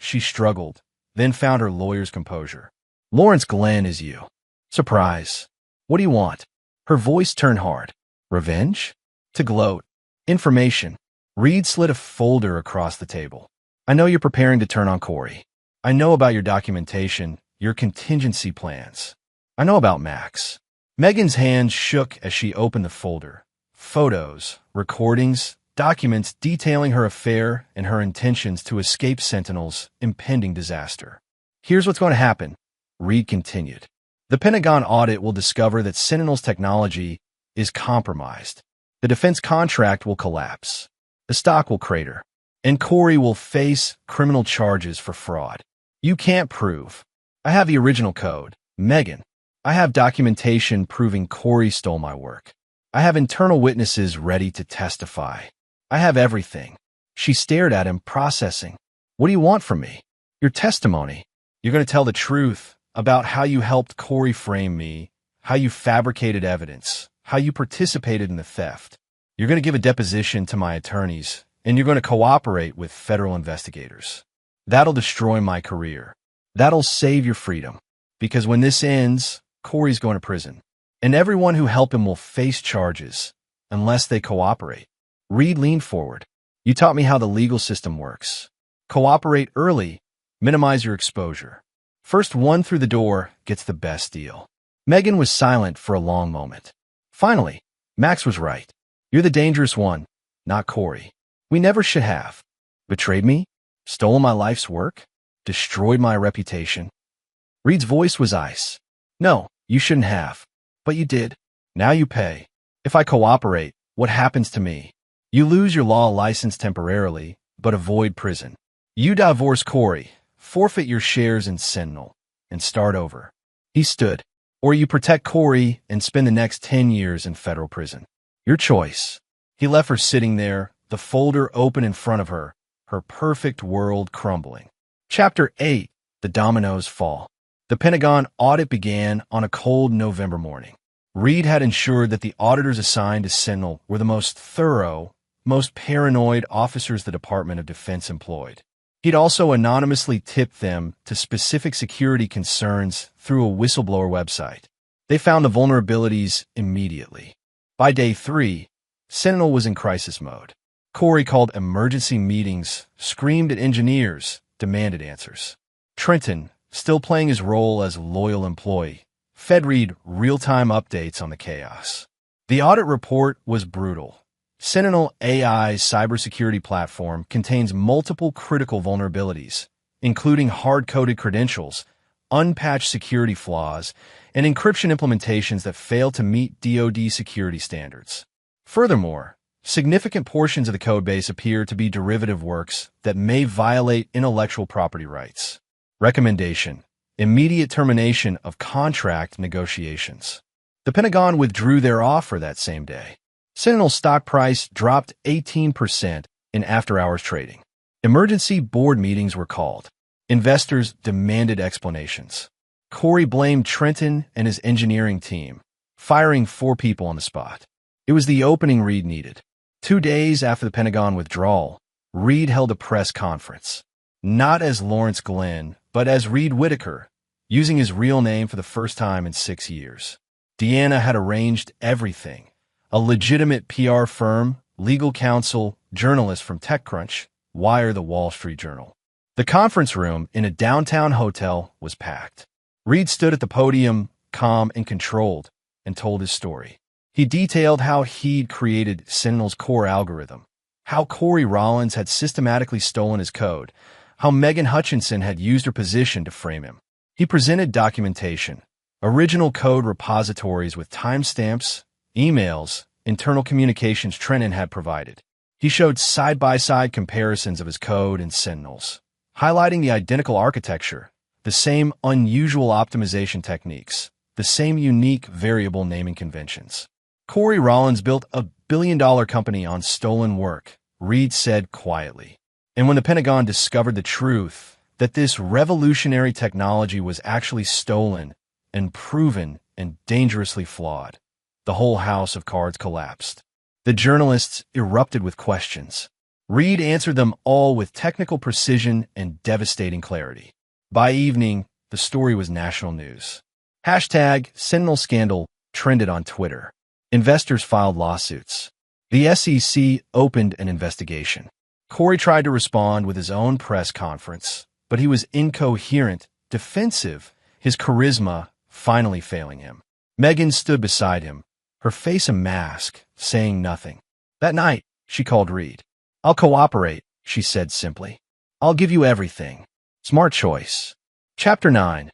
She struggled, then found her lawyer's composure. "Lawrence Glenn is you." "Surprise. What do you want?" Her voice turned hard. "Revenge?" "To gloat." "Information." Reed slid a folder across the table. "I know you're preparing to turn on Corey. I know about your documentation, your contingency plans. I know about Max." Megan's hands shook as she opened the folder. Photos, recordings, documents detailing her affair and her intentions to escape Sentinel's impending disaster. "Here's what's going to happen," Reed continued. "The Pentagon audit will discover that Sentinel's technology is compromised. The defense contract will collapse. The stock will crater. And Corey will face criminal charges for fraud. You can't prove. I have the original code. Megan, I have documentation proving Corey stole my work. I have internal witnesses ready to testify. I have everything." She stared at him, processing. "What do you want from me?" "Your testimony. You're going to tell the truth about how you helped Corey frame me, how you fabricated evidence, how you participated in the theft. You're going to give a deposition to my attorneys, and you're going to cooperate with federal investigators. That'll destroy my career. That'll save your freedom. Because when this ends, Corey's going to prison. And everyone who helped him will face charges, unless they cooperate." Reed leaned forward. "You taught me how the legal system works. Cooperate early, minimize your exposure. First one through the door gets the best deal." Megan was silent for a long moment. Finally, Max was right. "You're the dangerous one, not Corey. We never should have. Betrayed me? Stolen my life's work? Destroyed my reputation?" Reed's voice was ice. "No, you shouldn't have. But you did. Now you pay. If I cooperate, what happens to me? You lose your law license temporarily, but avoid prison. You divorce Corey, forfeit your shares in Sentinel, and start over." He stood. "Or you protect Corey and spend the next 10 years in federal prison. Your choice." He left her sitting there, the folder open in front of her, her perfect world crumbling. Chapter 8. The Dominoes Fall. The Pentagon audit began on a cold November morning. Reed had ensured that the auditors assigned to Sentinel were the most thorough, most paranoid officers the Department of Defense employed. He'd also anonymously tipped them to specific security concerns through a whistleblower website. They found the vulnerabilities immediately. By day 3, Sentinel was in crisis mode. Corey called emergency meetings, screamed at engineers, demanded answers. Trenton, still playing his role as a loyal employee, fed Reed real-time updates on the chaos. The audit report was brutal. Sentinel AI's cybersecurity platform contains multiple critical vulnerabilities, including hard-coded credentials, unpatched security flaws, and encryption implementations that fail to meet DoD security standards. Furthermore, significant portions of the codebase appear to be derivative works that may violate intellectual property rights. Recommendation: immediate termination of contract negotiations. The Pentagon withdrew their offer that same day. Sentinel's stock price dropped 18% in after-hours trading. Emergency board meetings were called. Investors demanded explanations. Corey blamed Trenton and his engineering team, firing 4 people on the spot. It was the opening Reed needed. 2 days after the Pentagon withdrawal, Reed held a press conference. Not as Lawrence Glenn, but as Reed Whitaker, using his real name for the first time in 6 years. Deanna had arranged everything. A legitimate PR firm, legal counsel, journalists from TechCrunch, Wire, the Wall Street Journal. The conference room in a downtown hotel was packed. Reed stood at the podium, calm and controlled, and told his story. He detailed how he'd created Sentinel's core algorithm, how Corey Rollins had systematically stolen his code, how Megan Hutchinson had used her position to frame him. He presented documentation, original code repositories with timestamps, emails, internal communications Trenton had provided. He showed side-by-side comparisons of his code and Sentinel's, highlighting the identical architecture, the same unusual optimization techniques, the same unique variable naming conventions. Corey Rollins built a billion-dollar company on stolen work, Reed said quietly. And when the Pentagon discovered the truth, that this revolutionary technology was actually stolen and proven and dangerously flawed, the whole house of cards collapsed. The journalists erupted with questions. Reed answered them all with technical precision and devastating clarity. By evening, the story was national news. Hashtag Sentinel Scandal trended on Twitter. Investors filed lawsuits. The SEC opened an investigation. Corey tried to respond with his own press conference, but he was incoherent, defensive, his charisma finally failing him. Megan stood beside him, her face a mask, saying nothing. That night, she called Reed. I'll cooperate, she said simply. I'll give you everything. Smart choice. Chapter 9.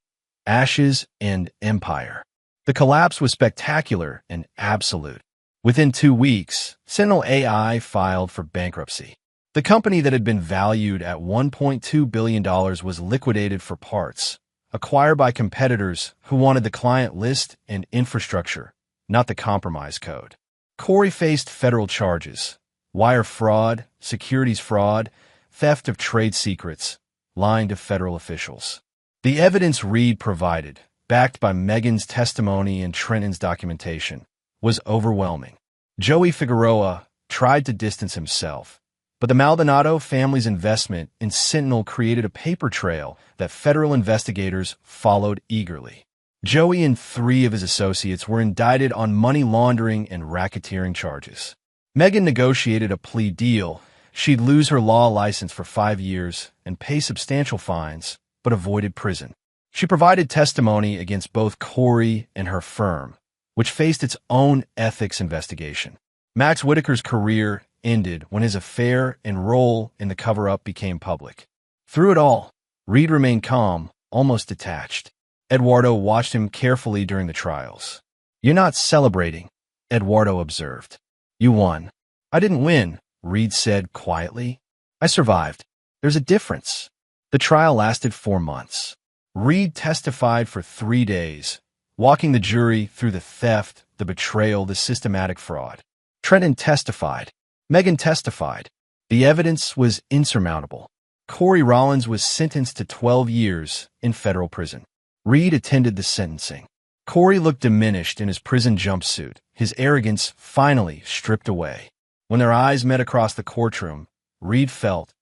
Ashes and Empire. The collapse was spectacular and absolute. Within 2 weeks, Sentinel AI filed for bankruptcy. The company that had been valued at $1.2 billion was liquidated for parts, acquired by competitors who wanted the client list and infrastructure, not the compromise code. Corey faced federal charges: wire fraud, securities fraud, theft of trade secrets, lying to federal officials. The evidence Reed provided, backed by Megan's testimony and Trenton's documentation, was overwhelming. Joey Figueroa tried to distance himself, but the Maldonado family's investment in Sentinel created a paper trail that federal investigators followed eagerly. Joey and 3 of his associates were indicted on money laundering and racketeering charges. Megan negotiated a plea deal. She'd lose her law license for 5 years and pay substantial fines, but avoided prison. She provided testimony against both Corey and her firm, which faced its own ethics investigation. Max Whitaker's career ended when his affair and role in the cover-up became public. Through it all, Reed remained calm, almost detached. Eduardo watched him carefully during the trials. You're not celebrating, Eduardo observed. You won. I didn't win, Reed said quietly. I survived. There's a difference. The trial lasted 4 months. Reed testified for 3 days, walking the jury through the theft, the betrayal, the systematic fraud. Trenton testified. Megan testified. The evidence was insurmountable. Corey Rollins was sentenced to 12 years in federal prison. Reed attended the sentencing. Corey looked diminished in his prison jumpsuit, his arrogance finally stripped away. When their eyes met across the courtroom, Reed felt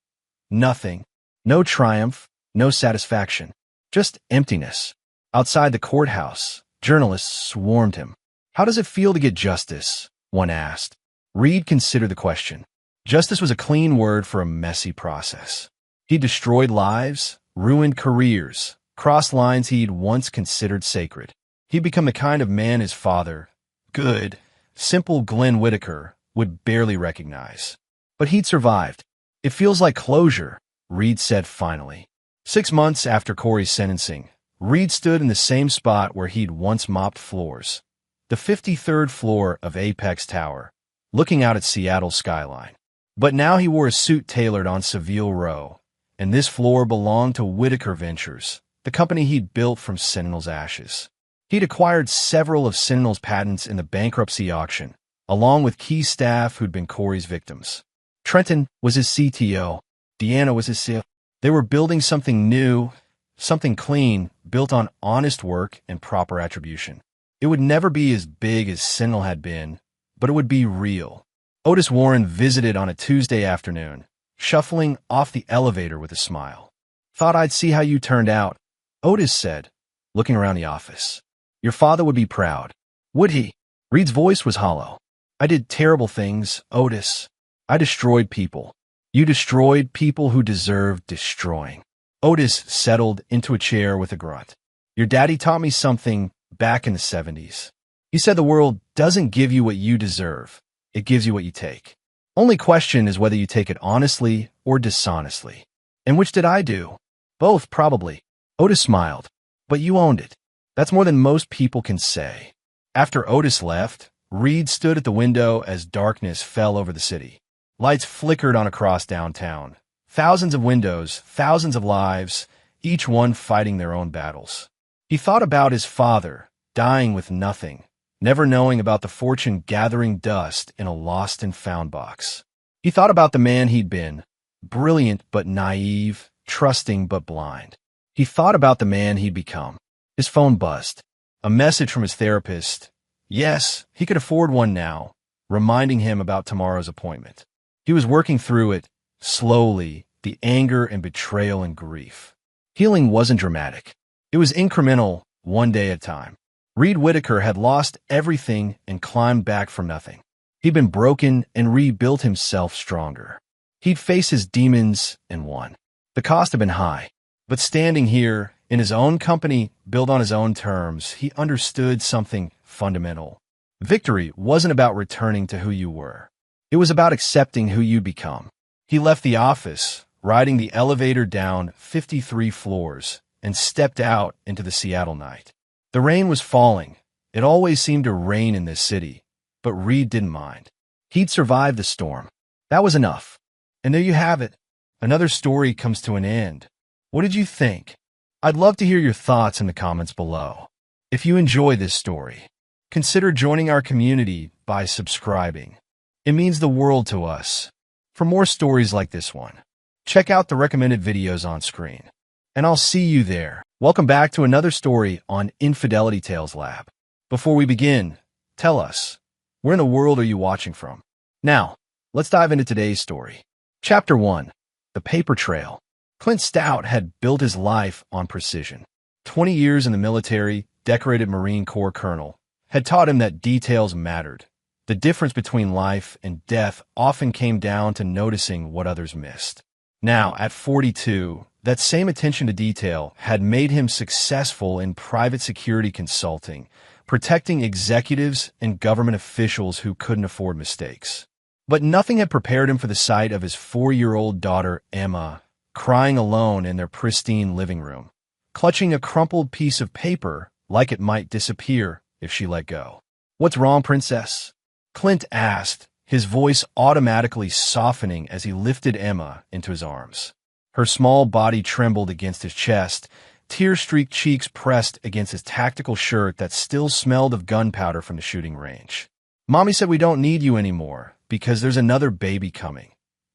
nothing. No triumph, no satisfaction, just emptiness. Outside the courthouse, journalists swarmed him. How does it feel to get justice? One asked. Reed considered the question. Justice was a clean word for a messy process. He destroyed lives, ruined careers, crossed lines he'd once considered sacred. He'd become the kind of man his father, good, simple Glenn Whitaker, would barely recognize. But he'd survived. It feels like closure, Reed said finally. 6 months after Corey's sentencing, Reed stood in the same spot where he'd once mopped floors, the 53rd floor of Apex Tower, looking out at Seattle's skyline. But now he wore a suit tailored on Seville Row, and this floor belonged to Whitaker Ventures, the company he'd built from Sentinel's ashes. He'd acquired several of Sentinel's patents in the bankruptcy auction, along with key staff who'd been Corey's victims. Trenton was his CTO. Deanna was his CFO. They were building something new, something clean, built on honest work and proper attribution. It would never be as big as Sentinel had been, but it would be real. Otis Warren visited on a Tuesday afternoon, shuffling off the elevator with a smile. Thought I'd see how you turned out, Otis said, looking around the office. Your father would be proud. Would he? Reed's voice was hollow. I did terrible things, Otis. I destroyed people. You destroyed people who deserved destroying. Otis settled into a chair with a grunt. Your daddy taught me something back in the 70s. He said the world doesn't give you what you deserve. It gives you what you take. Only question is whether you take it honestly or dishonestly. And which did I do? Both, probably. Otis smiled. But you owned it. That's more than most people can say. After Otis left, Reed stood at the window as darkness fell over the city. Lights flickered on across downtown, Thousands of windows, thousands of lives, each one fighting their own battles. He thought about his father, dying with nothing, never knowing about the fortune gathering dust in a lost and found box. He thought about the man he'd been, brilliant but naive, trusting but blind. He thought about the man he'd become. His phone buzzed. A message from his therapist. Yes, he could afford one now, reminding him about tomorrow's appointment. He was working through it, slowly, the anger and betrayal and grief. Healing wasn't dramatic. It was incremental, one day at a time. Reed Whitaker had lost everything and climbed back from nothing. He'd been broken and rebuilt himself stronger. He'd faced his demons and won. The cost had been high, but standing here, in his own company, built on his own terms, he understood something fundamental. Victory wasn't about returning to who you were. It was about accepting who you'd become. He left the office, riding the elevator down 53 floors, and stepped out into the Seattle night. The rain was falling. It always seemed to rain in this city, but Reed didn't mind. He'd survived the storm. That was enough. And there you have it. Another story comes to an end. What did you think? I'd love to hear your thoughts in the comments below. If you enjoy this story, consider joining our community by subscribing. It means the world to us. For more stories like this one, check out the recommended videos on screen. And I'll see you there. Welcome back to another story on Infidelity Tales Lab. Before we begin, tell us, where in the world are you watching from? Now, let's dive into today's story. Chapter 1. The Paper Trail. Clint Stout had built his life on precision. 20 years in the military, decorated Marine Corps colonel, had taught him that details mattered. The difference between life and death often came down to noticing what others missed. Now, at 42, that same attention to detail had made him successful in private security consulting, protecting executives and government officials who couldn't afford mistakes. But nothing had prepared him for the sight of his 4-year-old daughter, Emma, crying alone in their pristine living room, clutching a crumpled piece of paper like it might disappear if she let go. "What's wrong, princess?" Clint asked, his voice automatically softening as he lifted Emma into his arms. Her small body trembled against his chest, tear-streaked cheeks pressed against his tactical shirt that still smelled of gunpowder from the shooting range. "Mommy said we don't need you anymore because there's another baby coming,"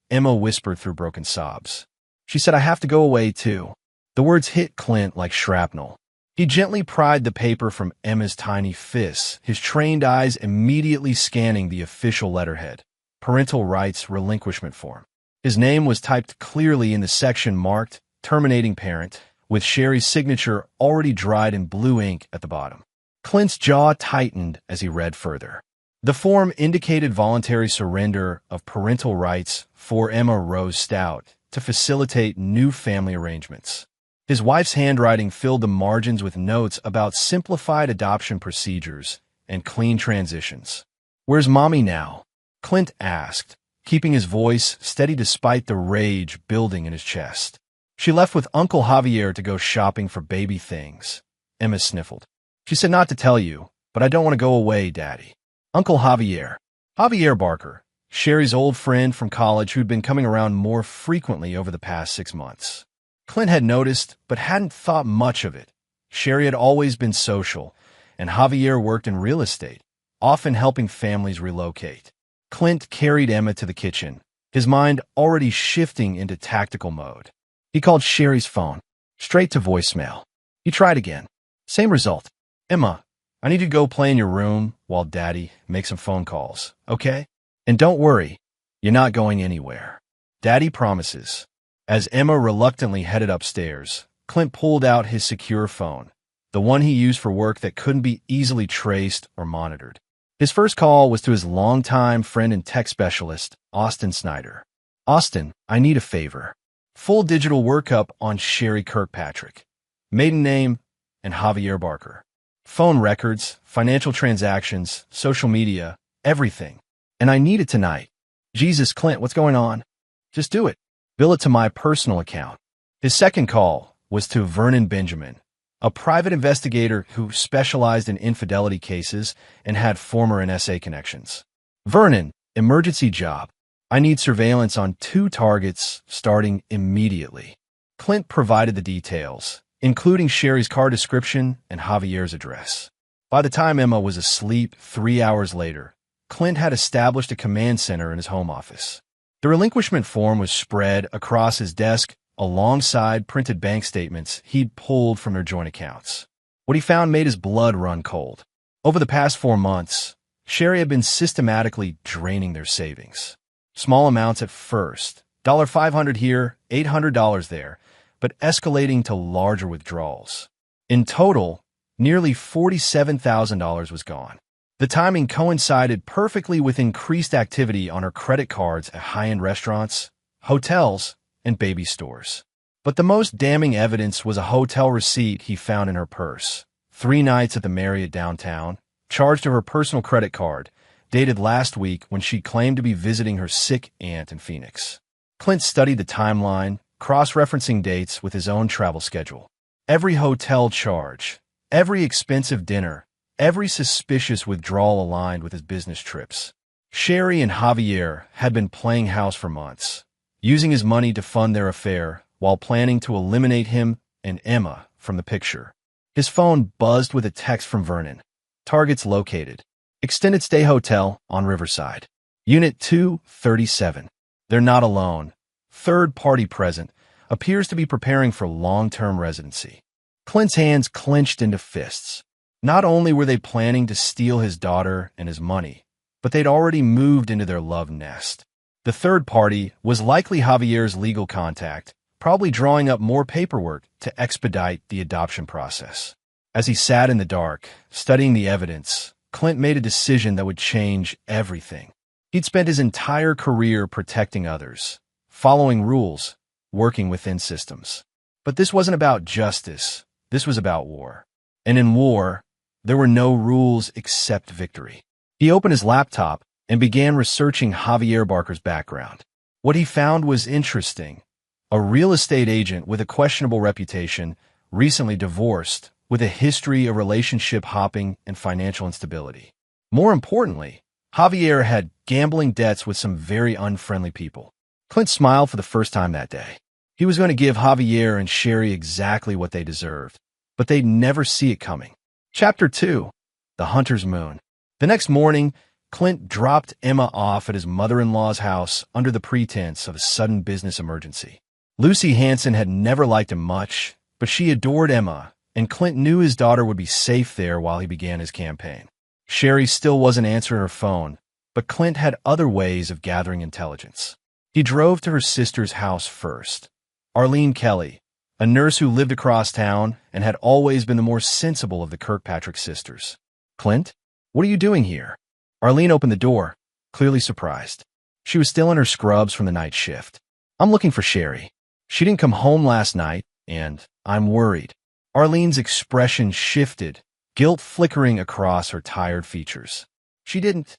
Emma whispered through broken sobs. "She said I have to go away too." The words hit Clint like shrapnel. He gently pried the paper from Emma's tiny fists, his trained eyes immediately scanning the official letterhead, Parental Rights Relinquishment Form. His name was typed clearly in the section marked Terminating Parent, with Sherry's signature already dried in blue ink at the bottom. Clint's jaw tightened as he read further. The form indicated voluntary surrender of parental rights for Emma Rose Stout to facilitate new family arrangements. His wife's handwriting filled the margins with notes about simplified adoption procedures and clean transitions. "Where's Mommy now?" Clint asked, keeping his voice steady despite the rage building in his chest. "She left with Uncle Javier to go shopping for baby things," Emma sniffled. "She said not to tell you, but I don't want to go away, Daddy." Uncle Javier. Javier Barker, Sherry's old friend from college who'd been coming around more frequently over the past 6 months. Clint had noticed, but hadn't thought much of it. Sherry had always been social, and Javier worked in real estate, often helping families relocate. Clint carried Emma to the kitchen, his mind already shifting into tactical mode. He called Sherry's phone, straight to voicemail. He tried again. Same result. "Emma, I need you to go play in your room while Daddy makes some phone calls, okay? And don't worry, you're not going anywhere. Daddy promises." As Emma reluctantly headed upstairs, Clint pulled out his secure phone, the one he used for work that couldn't be easily traced or monitored. His first call was to his longtime friend and tech specialist, Austin Snyder. "Austin, I need a favor. Full digital workup on Sherry Kirkpatrick, maiden name, and Javier Barker. Phone records, financial transactions, social media, everything. And I need it tonight." "Jesus, Clint, what's going on?" "Just do it. Bill it to my personal account." His second call was to Vernon Benjamin, a private investigator who specialized in infidelity cases and had former NSA connections. "Vernon, emergency job. I need surveillance on 2 targets starting immediately. Clint provided the details, including Sherry's car description and Javier's address. By the time Emma was asleep 3 hours later, Clint had established a command center in his home office. The relinquishment form was spread across his desk alongside printed bank statements he'd pulled from their joint accounts. What he found made his blood run cold. Over the past 4 months, Sherry had been systematically draining their savings. Small amounts at first, $500 here, $800 there, but escalating to larger withdrawals. In total, nearly $47,000 was gone. The timing coincided perfectly with increased activity on her credit cards at high-end restaurants, hotels, and baby stores. But the most damning evidence was a hotel receipt he found in her purse. 3 nights at the Marriott downtown, charged to her personal credit card, dated last week when she claimed to be visiting her sick aunt in Phoenix. Clint studied the timeline, cross-referencing dates with his own travel schedule. Every hotel charge, every expensive dinner, every suspicious withdrawal aligned with his business trips. Sherry and Javier had been playing house for months, using his money to fund their affair while planning to eliminate him and Emma from the picture. His phone buzzed with a text from Vernon. Targets located. Extended stay hotel on Riverside. Unit 237. They're not alone. Third party present. Appears to be preparing for long-term residency. Clint's hands clenched into fists. Not only were they planning to steal his daughter and his money, but they'd already moved into their love nest. The third party was likely Javier's legal contact, probably drawing up more paperwork to expedite the adoption process. As he sat in the dark, studying the evidence, Clint made a decision that would change everything. He'd spent his entire career protecting others, following rules, working within systems. But this wasn't about justice. This was about war. And in war, there were no rules except victory. He opened his laptop and began researching Javier Barker's background. What he found was interesting. A real estate agent with a questionable reputation, recently divorced, with a history of relationship hopping and financial instability. More importantly, Javier had gambling debts with some very unfriendly people. Clint smiled for the first time that day. He was going to give Javier and Sherry exactly what they deserved, but they'd never see it coming. Chapter 2. The Hunter's Moon. The next morning, Clint dropped Emma off at his mother-in-law's house under the pretense of a sudden business emergency. Lucy Hanson had never liked him much, but she adored Emma, and Clint knew his daughter would be safe there while he began his campaign. Sherry still wasn't answering her phone, but Clint had other ways of gathering intelligence. He drove to her sister's house first. Arlene Kelly, a nurse who lived across town and had always been the more sensible of the Kirkpatrick sisters. "Clint, what are you doing here?" Arlene opened the door, clearly surprised. She was still in her scrubs from the night shift. "I'm looking for Sherry. She didn't come home last night, and I'm worried." Arlene's expression shifted, guilt flickering across her tired features. "She didn't.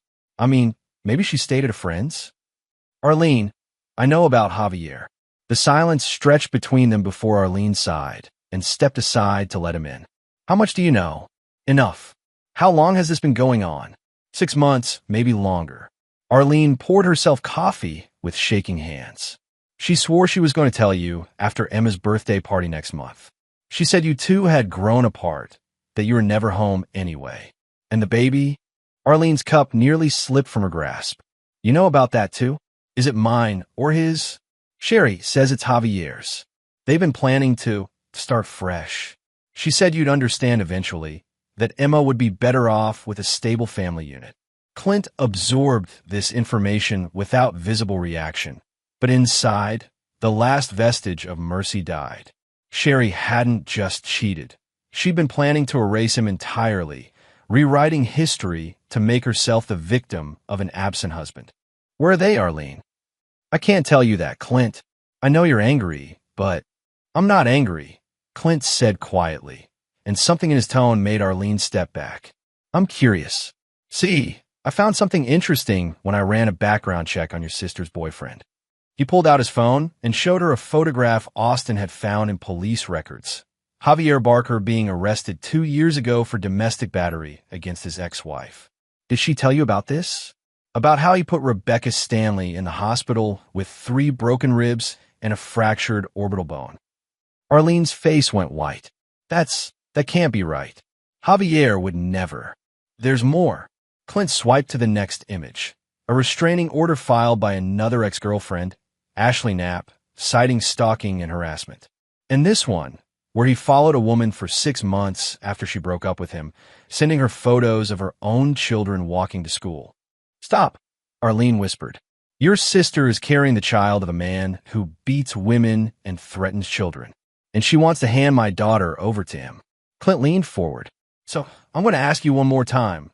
Maybe she stayed at a friend's." "Arlene, I know about Javier." The silence stretched between them before Arlene sighed and stepped aside to let him in. "How much do you know?" "Enough." "How long has this been going on?" 6 months, maybe longer." Arlene poured herself coffee with shaking hands. "She swore she was going to tell you after Emma's birthday party next month. She said you two had grown apart, that you were never home anyway. And the baby?" Arlene's cup nearly slipped from her grasp. "You know about that too? Is it mine or his?" "Sherry says it's Javier's. They've been planning to start fresh. She said you'd understand eventually, that Emma would be better off with a stable family unit." Clint absorbed this information without visible reaction, but inside, the last vestige of mercy died. Sherry hadn't just cheated. She'd been planning to erase him entirely, rewriting history to make herself the victim of an absent husband. "Where are they, Arlene?" "I can't tell you that, Clint. I know you're angry, but—" "I'm not angry," Clint said quietly, and something in his tone made Arlene step back. "I'm curious. See, I found something interesting when I ran a background check on your sister's boyfriend." He pulled out his phone and showed her a photograph Austin had found in police records. Javier Barker being arrested 2 years ago for domestic battery against his ex-wife. "Did she tell you about this?" about how he put Rebecca Stanley in the hospital with 3 broken ribs and a fractured orbital bone. Arlene's face went white. That can't be right. Javier would never. There's more. Clint swiped to the next image. A restraining order filed by another ex-girlfriend, Ashley Knapp, citing stalking and harassment. And this one, where he followed a woman for 6 months after she broke up with him, sending her photos of her own children walking to school. Stop, Arlene whispered. Your sister is carrying the child of a man who beats women and threatens children, and she wants to hand my daughter over to him. Clint leaned forward. So, I'm going to ask you one more time.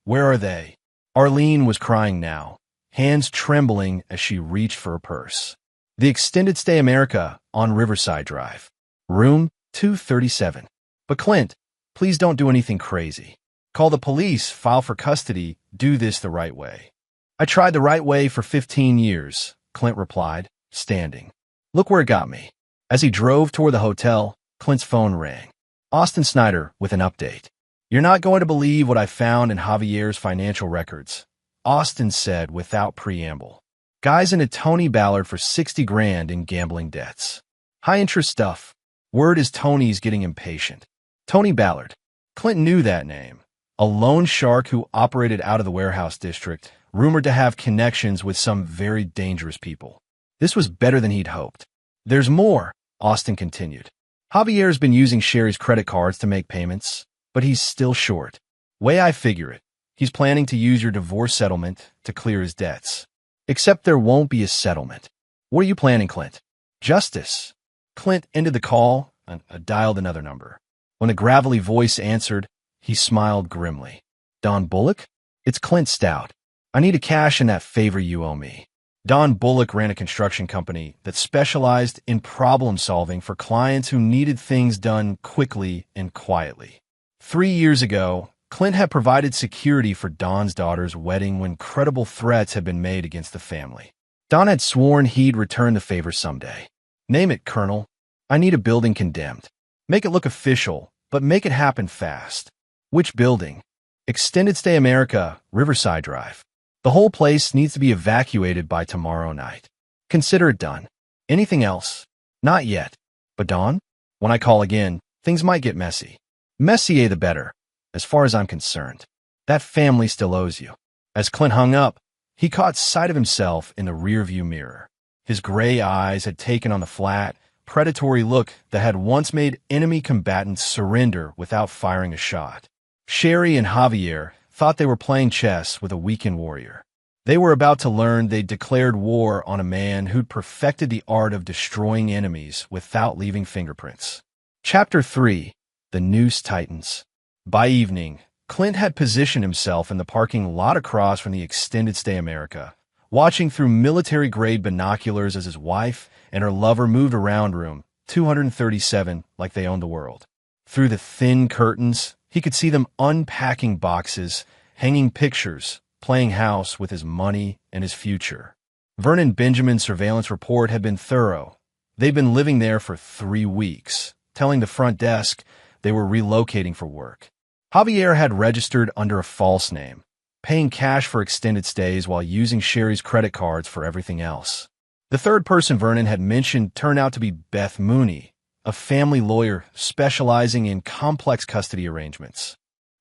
Where are they? Arlene was crying now, hands trembling as she reached for her purse. The Extended Stay America on Riverside Drive. Room 237. But Clint, please don't do anything crazy. Call the police, file for custody, do this the right way. I tried the right way for 15 years, Clint replied, standing. Look where it got me. As he drove toward the hotel, Clint's phone rang. Austin Snyder with an update. You're not going to believe what I found in Javier's financial records, Austin said without preamble. Guy's in a Tony Ballard for 60 grand in gambling debts. High-interest stuff. Word is Tony's getting impatient. Tony Ballard. Clint knew that name. A loan shark who operated out of the warehouse district, rumored to have connections with some very dangerous people. This was better than he'd hoped. There's more, Austin continued. Javier's been using Sherry's credit cards to make payments, but he's still short. Way I figure it, he's planning to use your divorce settlement to clear his debts. Except there won't be a settlement. What are you planning, Clint? Justice. Clint ended the call and dialed another number. When the gravelly voice answered, he smiled grimly. Don Bullock? It's Clint Stout. I need to cash in that favor you owe me. Don Bullock ran a construction company that specialized in problem-solving for clients who needed things done quickly and quietly. 3 years ago, Clint had provided security for Don's daughter's wedding when credible threats had been made against the family. Don had sworn he'd return the favor someday. Name it, Colonel. I need a building condemned. Make it look official, but make it happen fast. Which building? Extended Stay America, Riverside Drive. The whole place needs to be evacuated by tomorrow night. Consider it done. Anything else? Not yet. But Don? When I call again, things might get messy. Messier the better, as far as I'm concerned. That family still owes you. As Clint hung up, he caught sight of himself in the rearview mirror. His gray eyes had taken on the flat, predatory look that had once made enemy combatants surrender without firing a shot. Sherry and Javier thought they were playing chess with a weakened warrior. They were about to learn they'd declared war on a man who'd perfected the art of destroying enemies without leaving fingerprints. Chapter 3. The Noose Tightens. By evening, Clint had positioned himself in the parking lot across from the Extended Stay America, watching through military-grade binoculars as his wife and her lover moved around room 237 like they owned the world. Through the thin curtains, he could see them unpacking boxes, hanging pictures, playing house with his money and his future. Vernon Benjamin's surveillance report had been thorough. They'd been living there for 3 weeks, telling the front desk they were relocating for work. Javier had registered under a false name, paying cash for extended stays while using Sherry's credit cards for everything else. The third person Vernon had mentioned turned out to be Beth Mooney, a family lawyer specializing in complex custody arrangements.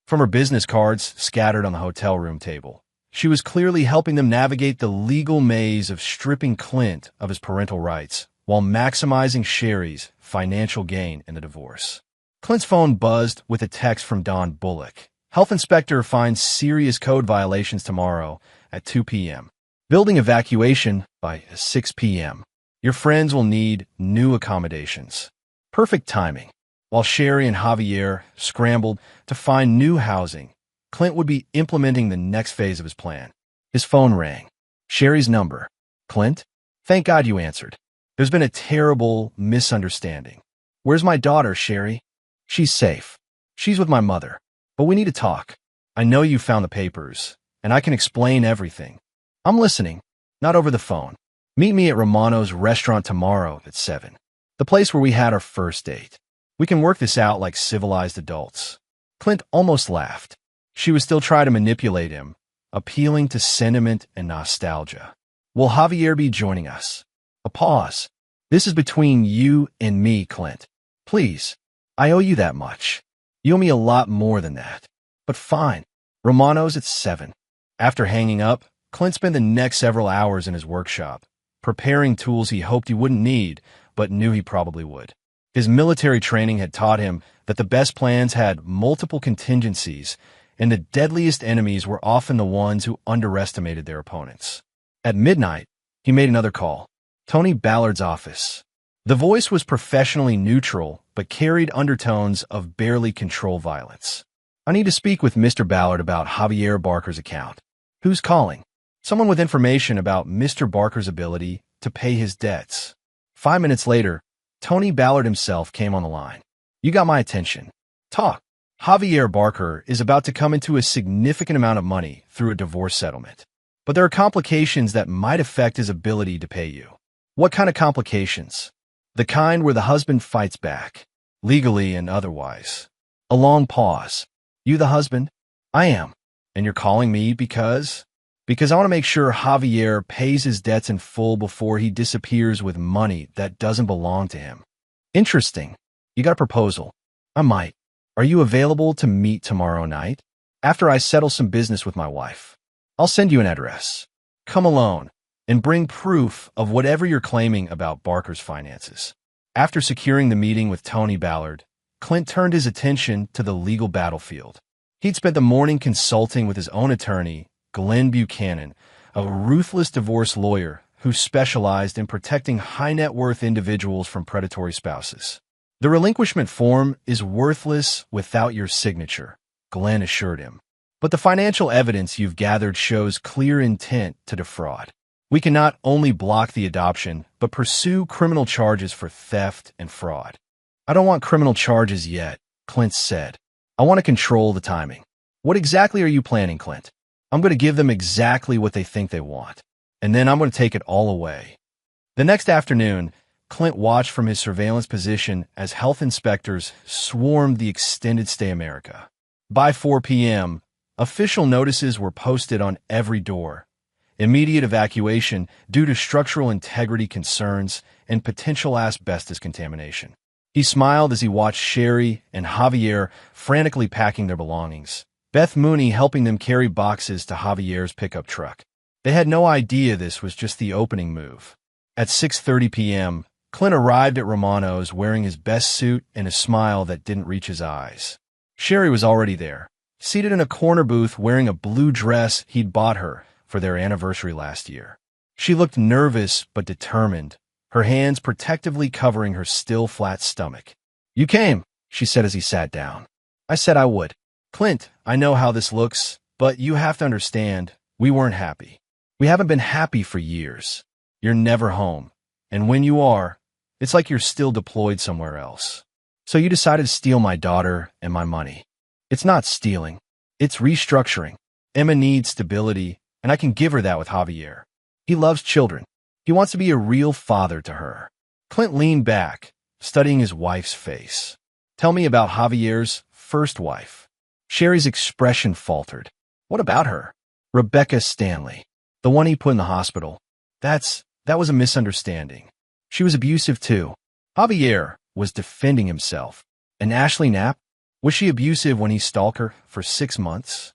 From her business cards scattered on the hotel room table, she was clearly helping them navigate the legal maze of stripping Clint of his parental rights while maximizing Sherry's financial gain in the divorce. Clint's phone buzzed with a text from Don Bullock. Health inspector finds serious code violations tomorrow at 2 p.m. Building evacuation by 6 p.m. Your friends will need new accommodations. Perfect timing. While Sherry and Javier scrambled to find new housing, Clint would be implementing the next phase of his plan. His phone rang. Sherry's number. Clint? Thank God you answered. There's been a terrible misunderstanding. Where's my daughter, Sherry? She's safe. She's with my mother. But we need to talk. I know you found the papers, and I can explain everything. I'm listening, not over the phone. Meet me at Romano's restaurant tomorrow at 7. The place where we had our first date. We can work this out like civilized adults. Clint almost laughed. She was still trying to manipulate him, appealing to sentiment and nostalgia. Will Javier be joining us? A pause. This is between you and me, Clint. Please, I owe you that much. You owe me a lot more than that. But fine. Romano's at 7. After hanging up, Clint spent the next several hours in his workshop, preparing tools he hoped he wouldn't need, but knew he probably would. His military training had taught him that the best plans had multiple contingencies, and the deadliest enemies were often the ones who underestimated their opponents. At midnight, he made another call. Tony Ballard's office. The voice was professionally neutral, but carried undertones of barely controlled violence. I need to speak with Mr. Ballard about Javier Barker's account. Who's calling? Someone with information about Mr. Barker's ability to pay his debts. 5 minutes later, Tony Ballard himself came on the line. You got my attention. Talk. Javier Barker is about to come into a significant amount of money through a divorce settlement. But there are complications that might affect his ability to pay you. What kind of complications? The kind where the husband fights back, legally and otherwise. A long pause. You the husband? I am. And you're calling me because? Because I want to make sure Javier pays his debts in full before he disappears with money that doesn't belong to him. Interesting. You got a proposal. I might. Are you available to meet tomorrow night? After I settle some business with my wife. I'll send you an address. Come alone and bring proof of whatever you're claiming about Barker's finances. After securing the meeting with Tony Ballard, Clint turned his attention to the legal battlefield. He'd spent the morning consulting with his own attorney, Glenn Buchanan, a ruthless divorce lawyer who specialized in protecting high-net-worth individuals from predatory spouses. The relinquishment form is worthless without your signature, Glenn assured him. But the financial evidence you've gathered shows clear intent to defraud. We can not only block the adoption, but pursue criminal charges for theft and fraud. I don't want criminal charges yet, Clint said. I want to control the timing. What exactly are you planning, Clint? I'm going to give them exactly what they think they want, and then I'm going to take it all away. The next afternoon, Clint watched from his surveillance position as health inspectors swarmed the extended stay America. By 4 p.m., official notices were posted on every door. Immediate evacuation due to structural integrity concerns and potential asbestos contamination. He smiled as he watched Sherry and Javier frantically packing their belongings, Beth Mooney helping them carry boxes to Javier's pickup truck. They had no idea this was just the opening move. At 6:30 p.m., Clint arrived at Romano's wearing his best suit and a smile that didn't reach his eyes. Sherry was already there, seated in a corner booth wearing a blue dress he'd bought her for their anniversary last year. She looked nervous but determined, her hands protectively covering her still flat stomach. You came, she said as he sat down. I said I would. Clint, I know how this looks, but you have to understand, we weren't happy. We haven't been happy for years. You're never home. And when you are, it's like you're still deployed somewhere else. So you decided to steal my daughter and my money. It's not stealing. It's restructuring. Emma needs stability, and I can give her that with Javier. He loves children. He wants to be a real father to her. Clint leaned back, studying his wife's face. Tell me about Javier's first wife. Sherry's expression faltered. What about her? Rebecca Stanley. The one he put in the hospital. That was a misunderstanding. She was abusive too. Javier was defending himself. And Ashley Knapp? Was she abusive when he stalked her for 6 months?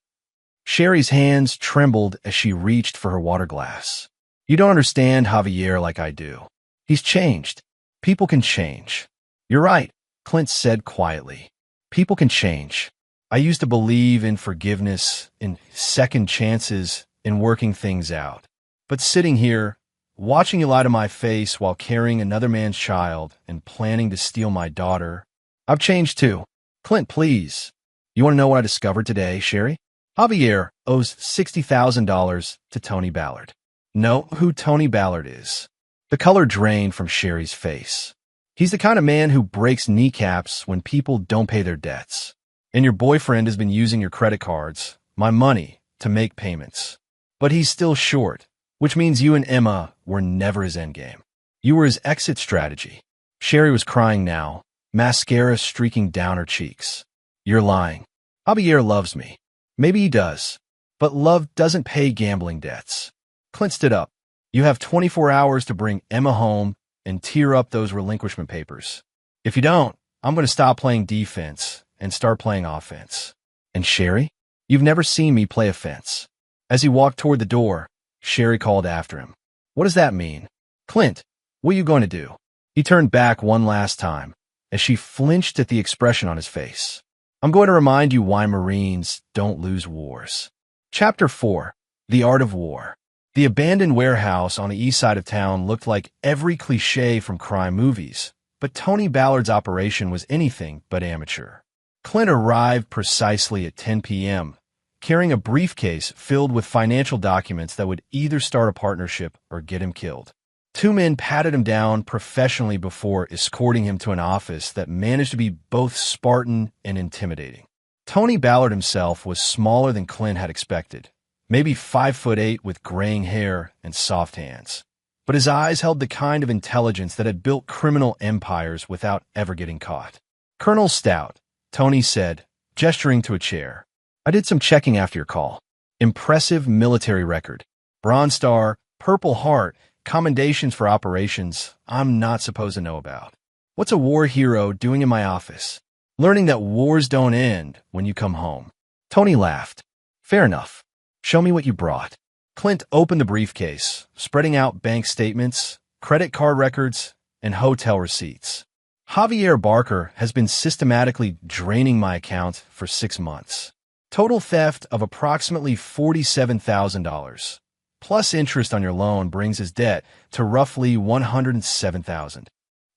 Sherry's hands trembled as she reached for her water glass. You don't understand Javier like I do. He's changed. People can change. You're right, Clint said quietly. People can change. I used to believe in forgiveness, in second chances, in working things out. But sitting here, watching you lie to my face while carrying another man's child and planning to steal my daughter, I've changed too. Clint, please. You want to know what I discovered today, Sherry? Javier owes $60,000 to Tony Ballard. Know who Tony Ballard is? The color drained from Sherry's face. He's the kind of man who breaks kneecaps when people don't pay their debts. And your boyfriend has been using your credit cards, my money, to make payments. But he's still short, which means you and Emma were never his endgame. You were his exit strategy. Sherry was crying now, mascara streaking down her cheeks. You're lying. Javier loves me. Maybe he does. But love doesn't pay gambling debts. Clint stood up. You have 24 hours to bring Emma home and tear up those relinquishment papers. If you don't, I'm going to stop playing defense and start playing offense. And Sherry? You've never seen me play offense. As he walked toward the door, Sherry called after him. What does that mean? Clint, what are you going to do? He turned back one last time as she flinched at the expression on his face. I'm going to remind you why Marines don't lose wars. Chapter 4. The Art of War. The abandoned warehouse on the east side of town looked like every cliché from crime movies, but Tony Ballard's operation was anything but amateur. Clint arrived precisely at 10 p.m., carrying a briefcase filled with financial documents that would either start a partnership or get him killed. Two men patted him down professionally before escorting him to an office that managed to be both Spartan and intimidating. Tony Ballard himself was smaller than Clint had expected, maybe 5'8" with graying hair and soft hands. But his eyes held the kind of intelligence that had built criminal empires without ever getting caught. Colonel Stout, Tony said, gesturing to a chair. I did some checking after your call. Impressive military record. Bronze Star, Purple Heart, commendations for operations I'm not supposed to know about. What's a war hero doing in my office? Learning that wars don't end when you come home. Tony laughed. Fair enough. Show me what you brought. Clint opened the briefcase, spreading out bank statements, credit card records, and hotel receipts. Javier Barker has been systematically draining my account for 6 months. Total theft of approximately $47,000. Plus interest on your loan brings his debt to roughly $107,000.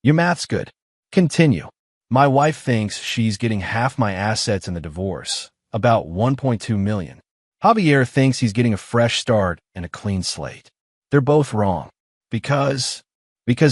Your math's good. Continue. My wife thinks she's getting half my assets in the divorce, about $1.2 million. Javier thinks he's getting a fresh start and a clean slate. They're both wrong. Because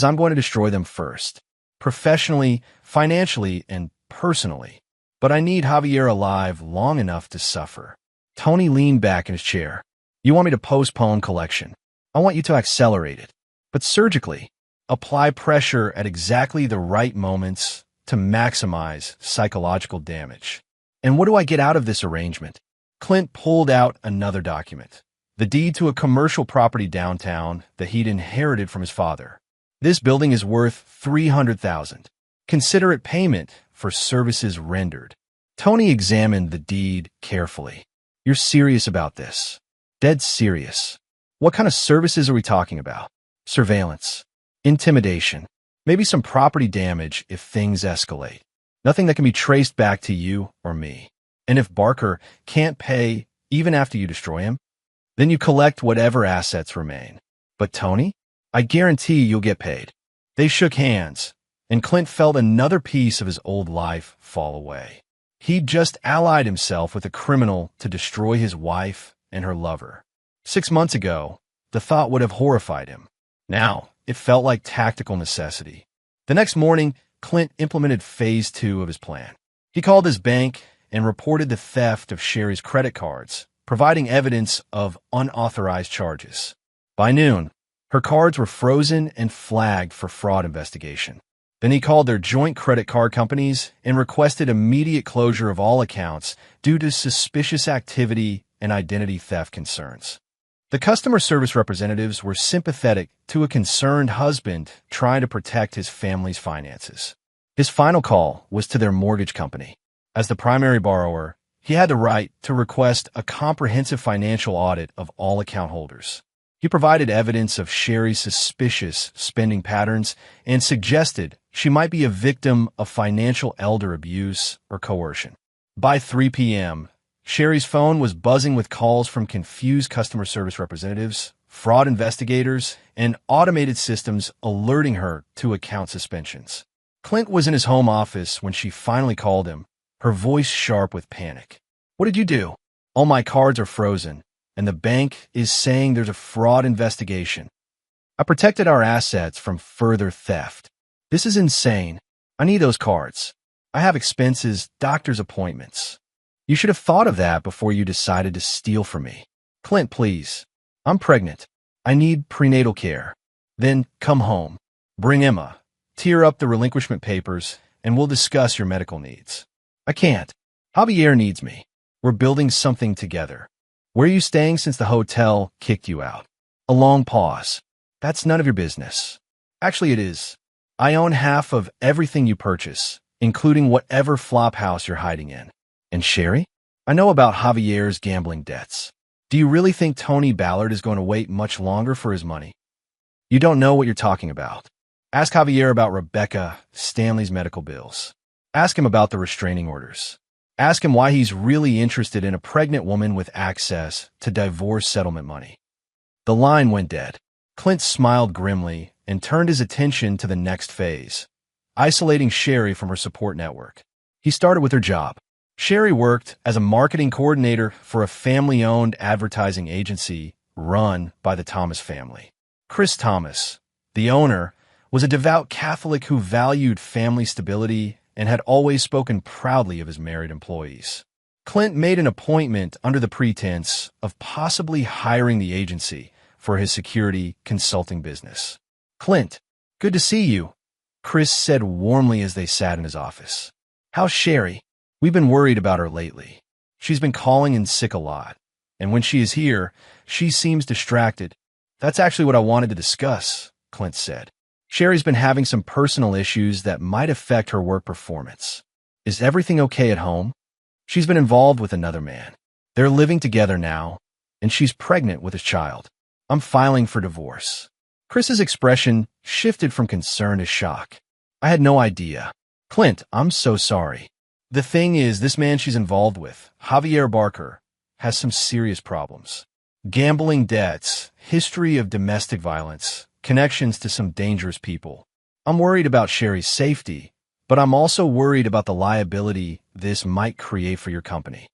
I'm going to destroy them first. Professionally, financially, and personally. But I need Javier alive long enough to suffer. Tony leaned back in his chair. You want me to postpone collection. I want you to accelerate it. But surgically, apply pressure at exactly the right moments to maximize psychological damage. And what do I get out of this arrangement? Clint pulled out another document. The deed to a commercial property downtown that he'd inherited from his father. This building is worth $300,000. Consider it payment for services rendered. Tony examined the deed carefully. You're serious about this? Dead serious. What kind of services are we talking about? Surveillance. Intimidation. Maybe some property damage if things escalate. Nothing that can be traced back to you or me. And if Barker can't pay even after you destroy him, then you collect whatever assets remain. But Tony, I guarantee you'll get paid. They shook hands, and Clint felt another piece of his old life fall away. He'd just allied himself with a criminal to destroy his wife and her lover. 6 months ago, the thought would have horrified him. Now, it felt like tactical necessity. The next morning, Clint implemented phase 2 of his plan. He called his bank and reported the theft of Sherry's credit cards, providing evidence of unauthorized charges. By noon, her cards were frozen and flagged for fraud investigation. Then he called their joint credit card companies and requested immediate closure of all accounts due to suspicious activity and identity theft concerns. The customer service representatives were sympathetic to a concerned husband trying to protect his family's finances. His final call was to their mortgage company. As the primary borrower, he had the right to request a comprehensive financial audit of all account holders. He provided evidence of Sherry's suspicious spending patterns and suggested she might be a victim of financial elder abuse or coercion. By 3 p.m., Sherry's phone was buzzing with calls from confused customer service representatives, fraud investigators, and automated systems alerting her to account suspensions. Clint was in his home office when she finally called him, her voice sharp with panic. What did you do? All my cards are frozen, and the bank is saying there's a fraud investigation. I protected our assets from further theft. This is insane. I need those cards. I have expenses, doctor's appointments. You should have thought of that before you decided to steal from me. Clint, please. I'm pregnant. I need prenatal care. Then come home. Bring Emma. Tear up the relinquishment papers, and we'll discuss your medical needs. I can't. Javier needs me. We're building something together. Where are you staying since the hotel kicked you out? A long pause. That's none of your business. Actually, it is. I own half of everything you purchase, including whatever flop house you're hiding in. And Sherry? I know about Javier's gambling debts. Do you really think Tony Ballard is going to wait much longer for his money? You don't know what you're talking about. Ask Javier about Rebecca Stanley's medical bills. Ask him about the restraining orders. Ask him why he's really interested in a pregnant woman with access to divorce settlement money. The line went dead. Clint smiled grimly and turned his attention to the next phase, isolating Sherry from her support network. He started with her job. Sherry worked as a marketing coordinator for a family-owned advertising agency run by the Thomas family. Chris Thomas, the owner, was a devout Catholic who valued family stability and had always spoken proudly of his married employees. Clint made an appointment under the pretense of possibly hiring the agency for his security consulting business. "Clint, good to see you," Chris said warmly as they sat in his office. "How's Sherry? We've been worried about her lately. She's been calling in sick a lot, and when she is here, she seems distracted." "That's actually what I wanted to discuss," Clint said. "Sherry's been having some personal issues that might affect her work performance. Is everything okay at home? She's been involved with another man. They're living together now, and she's pregnant with a child. I'm filing for divorce." Chris's expression shifted from concern to shock. "I had no idea. Clint, I'm so sorry. The thing is, this man she's involved with, Javier Barker, has some serious problems. Gambling debts, history of domestic violence, connections to some dangerous people. I'm worried about Sherry's safety, but I'm also worried about the liability this might create for your company."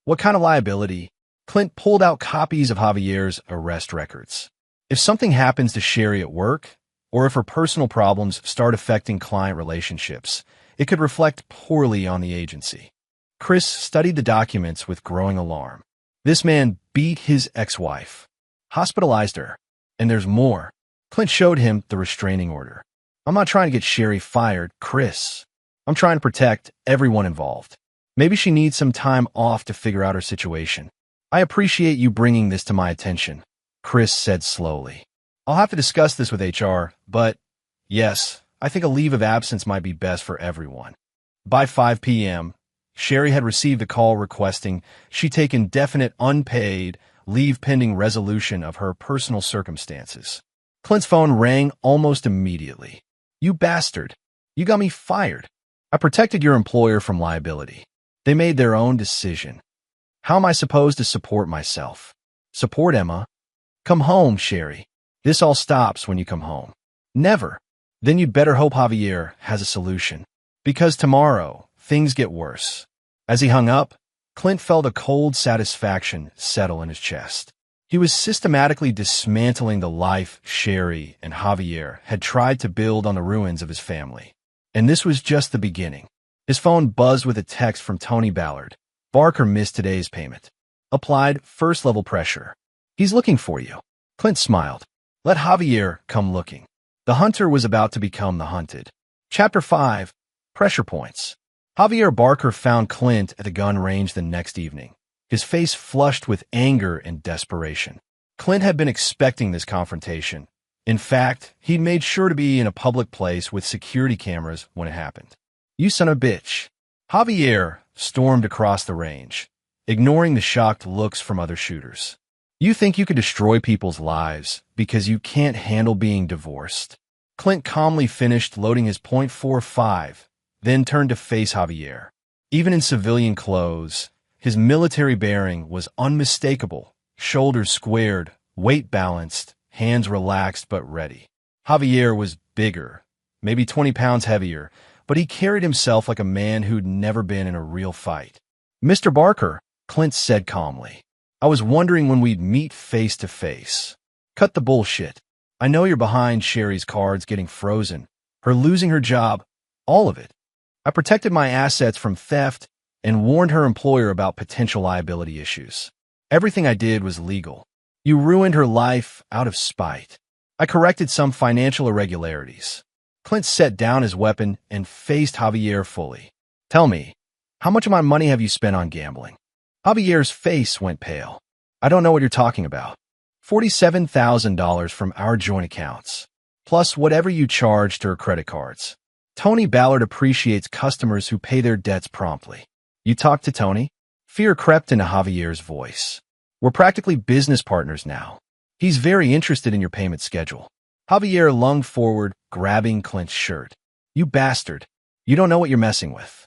"What kind of liability?" Clint pulled out copies of Javier's arrest records. "If something happens to Sherry at work, or if her personal problems start affecting client relationships, it could reflect poorly on the agency." Chris studied the documents with growing alarm. This man beat his ex-wife, hospitalized her, and there's more. Clint showed him the restraining order. "I'm not trying to get Sherry fired, Chris. I'm trying to protect everyone involved. Maybe she needs some time off to figure out her situation. I appreciate you bringing this to my attention," Chris said slowly. "I'll have to discuss this with HR, but yes, I think a leave of absence might be best for everyone." By 5 p.m., Sherry had received a call requesting she take indefinite unpaid leave pending resolution of her personal circumstances. Clint's phone rang almost immediately. "You bastard. You got me fired. I protected your employer from liability. They made their own decision. How am I supposed to support myself?" "Support Emma? Come home, Sherry. This all stops when you come home." "Never." "Then you'd better hope Javier has a solution. Because tomorrow, things get worse." As he hung up, Clint felt a cold satisfaction settle in his chest. He was systematically dismantling the life Sherry and Javier had tried to build on the ruins of his family. And this was just the beginning. His phone buzzed with a text from Tony Ballard. "Barker missed today's payment. Applied first-level pressure. He's looking for you." Clint smiled. Let Javier come looking. The hunter was about to become the hunted. Chapter 5. Pressure Points. Javier Barker found Clint at the gun range the next evening, his face flushed with anger and desperation. Clint had been expecting this confrontation. In fact, he'd made sure to be in a public place with security cameras when it happened. "You son of a bitch." Javier stormed across the range, ignoring the shocked looks from other shooters. "You think you could destroy people's lives because you can't handle being divorced?" Clint calmly finished loading his .45, then turned to face Javier. Even in civilian clothes, his military bearing was unmistakable, shoulders squared, weight balanced, hands relaxed but ready. Javier was bigger, maybe 20 pounds heavier, but he carried himself like a man who'd never been in a real fight. "Mr. Barker," Clint said calmly, "I was wondering when we'd meet face to face. Cut the bullshit. I know you're behind Sherry's cards getting frozen, her losing her job, all of it. I protected my assets from theft and warned her employer about potential liability issues. Everything I did was legal. You ruined her life out of spite. I corrected some financial irregularities." Clint set down his weapon and faced Javier fully. "Tell me, how much of my money have you spent on gambling?" Javier's face went pale. I don't know what you're talking about. $47,000 from our joint accounts, plus whatever you charged to her credit cards. Tony Ballard appreciates customers who pay their debts promptly. You talked to Tony? Fear crept into Javier's voice. We're practically business partners now. He's very interested in your payment schedule. Javier lunged forward, grabbing Clint's shirt. You bastard. You don't know what you're messing with.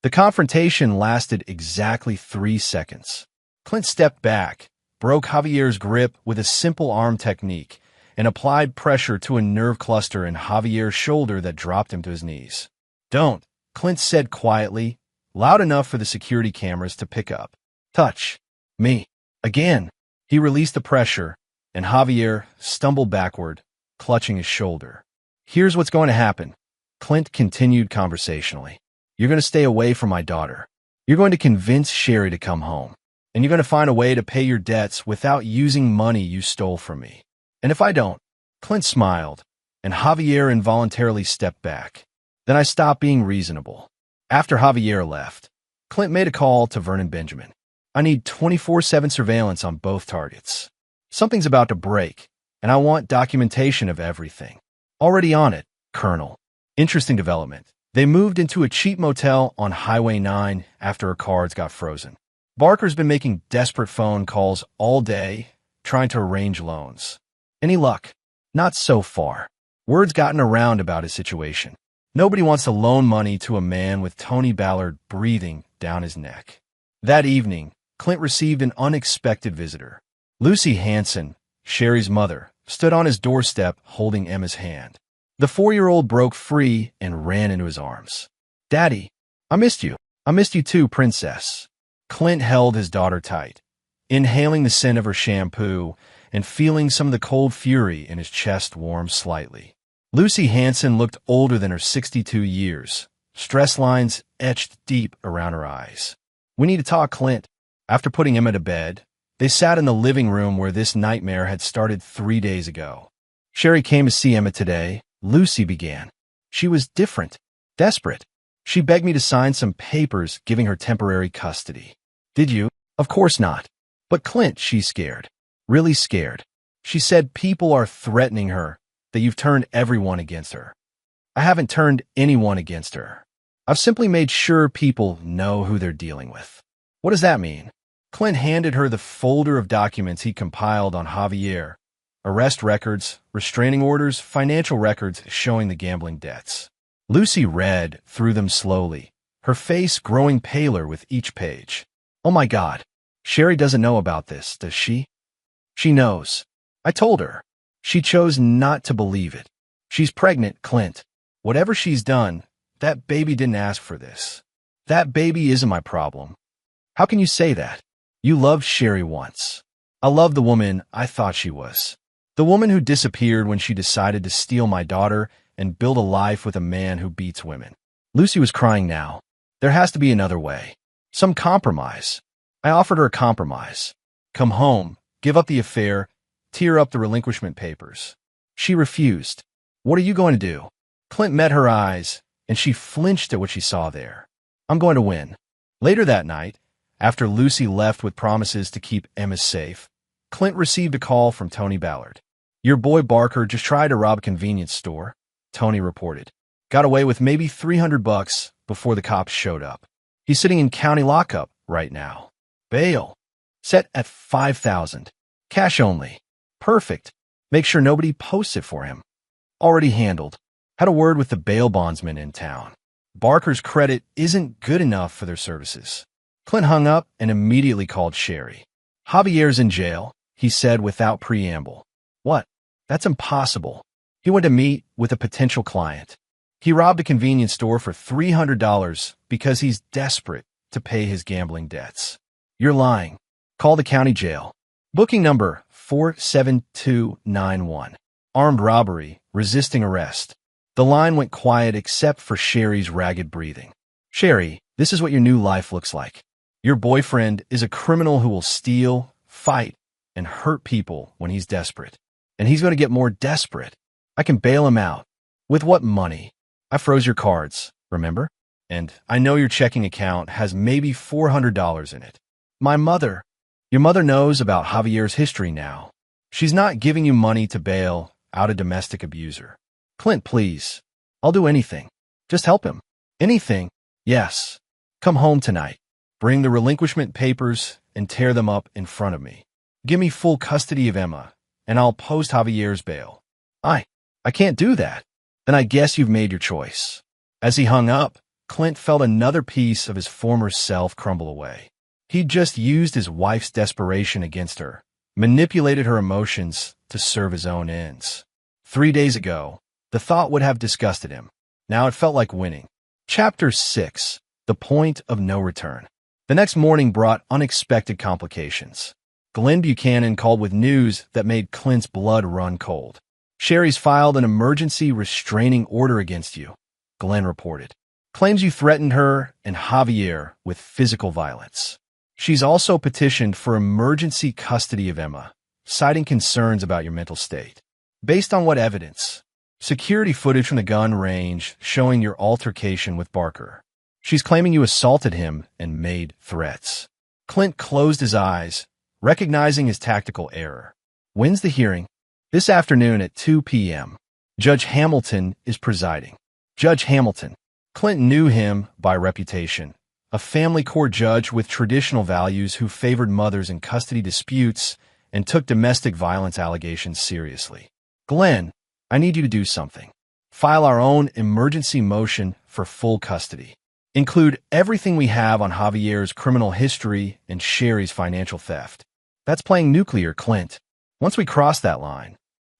The confrontation lasted exactly 3 seconds. Clint stepped back, broke Javier's grip with a simple arm technique, and applied pressure to a nerve cluster in Javier's shoulder that dropped him to his knees. Don't, Clint said quietly, loud enough for the security cameras to pick up. Touch me. Again. He released the pressure, and Javier stumbled backward, clutching his shoulder. Here's what's going to happen. Clint continued conversationally. You're going to stay away from my daughter. You're going to convince Sherry to come home. And you're going to find a way to pay your debts without using money you stole from me. And if I don't, Clint smiled, and Javier involuntarily stepped back. Then I stopped being reasonable. After Javier left, Clint made a call to Vernon Benjamin. I need 24/7 surveillance on both targets. Something's about to break, and I want documentation of everything. Already on it, Colonel. Interesting development. They moved into a cheap motel on Highway 9 after her cards got frozen. Barker's been making desperate phone calls all day, trying to arrange loans. Any luck? Not so far. Word's gotten around about his situation. Nobody wants to loan money to a man with Tony Ballard breathing down his neck. That evening, Clint received an unexpected visitor. Lucy Hanson, Sherry's mother, stood on his doorstep holding Emma's hand. The 4-year-old broke free and ran into his arms. Daddy, I missed you. I missed you too, princess. Clint held his daughter tight, inhaling the scent of her shampoo and feeling some of the cold fury in his chest warm slightly. Lucy Hanson looked older than her 62 years, stress lines etched deep around her eyes. We need to talk, Clint. After putting Emma to bed, they sat in the living room where this nightmare had started 3 days ago. Sherry came to see Emma today, Lucy began. She was different, desperate. She begged me to sign some papers giving her temporary custody. Did you? Of course not. But Clint, she's scared. Really scared. She said people are threatening her, that you've turned everyone against her. I haven't turned anyone against her. I've simply made sure people know who they're dealing with. What does that mean? Clint handed her the folder of documents he compiled on Javier. Arrest records, restraining orders, financial records showing the gambling debts. Lucy read through them slowly, her face growing paler with each page. Oh my God. Sherry doesn't know about this, does she? She knows. I told her. She chose not to believe it. She's pregnant, Clint. Whatever she's done, that baby didn't ask for this. That baby isn't my problem. How can you say that? You loved Sherry once. I loved the woman I thought she was. The woman who disappeared when she decided to steal my daughter and build a life with a man who beats women. Lucy was crying now. There has to be another way. Some compromise. I offered her a compromise. Come home, give up the affair, tear up the relinquishment papers. She refused. What are you going to do? Clint met her eyes, and she flinched at what she saw there. I'm going to win. Later that night, after Lucy left with promises to keep Emma safe, Clint received a call from Tony Ballard. Your boy Barker just tried to rob a convenience store, Tony reported. Got away with maybe $300 before the cops showed up. He's sitting in county lockup right now. Bail. Set at $5,000. Cash only. Perfect. Make sure nobody posts it for him. Already handled. Had a word with the bail bondsman in town. Barker's credit isn't good enough for their services. Clint hung up and immediately called Sherry. Javier's in jail, he said without preamble. What? That's impossible. He went to meet with a potential client. He robbed a convenience store for $300 because he's desperate to pay his gambling debts. You're lying. Call the county jail. Booking number 47291. Armed robbery, resisting arrest. The line went quiet except for Sherry's ragged breathing. Sherry, this is what your new life looks like. Your boyfriend is a criminal who will steal, fight, and hurt people when he's desperate. And he's going to get more desperate. I can bail him out. With what money? I froze your cards, remember? And I know your checking account has maybe $400 in it. My mother. Your mother knows about Javier's history now. She's not giving you money to bail out a domestic abuser. Clint, please. I'll do anything. Just help him. Anything. Yes. Come home tonight. Bring the relinquishment papers and tear them up in front of me. Give me full custody of Emma, and I'll post Javier's bail. I can't do that. Then I guess you've made your choice. As he hung up, Clint felt another piece of his former self crumble away. He'd just used his wife's desperation against her, manipulated her emotions to serve his own ends. 3 days ago, the thought would have disgusted him. Now it felt like winning. Chapter 6. The Point of No Return. The next morning brought unexpected complications. Glenn Buchanan called with news that made Clint's blood run cold. Sherry's filed an emergency restraining order against you, Glenn reported. Claims you threatened her and Javier with physical violence. She's also petitioned for emergency custody of Emma, citing concerns about your mental state. Based on what evidence? Security footage from the gun range showing your altercation with Barker. She's claiming you assaulted him and made threats. Clint closed his eyes, recognizing his tactical error. When's the hearing? This afternoon at 2 p.m. Judge Hamilton is presiding. Judge Hamilton. Clint knew him by reputation. A family court judge with traditional values who favored mothers in custody disputes and took domestic violence allegations seriously. Glenn, I need you to do something. File our own emergency motion for full custody. Include everything we have on Javier's criminal history and Sherry's financial theft. That's playing nuclear, Clint. Once we cross that line.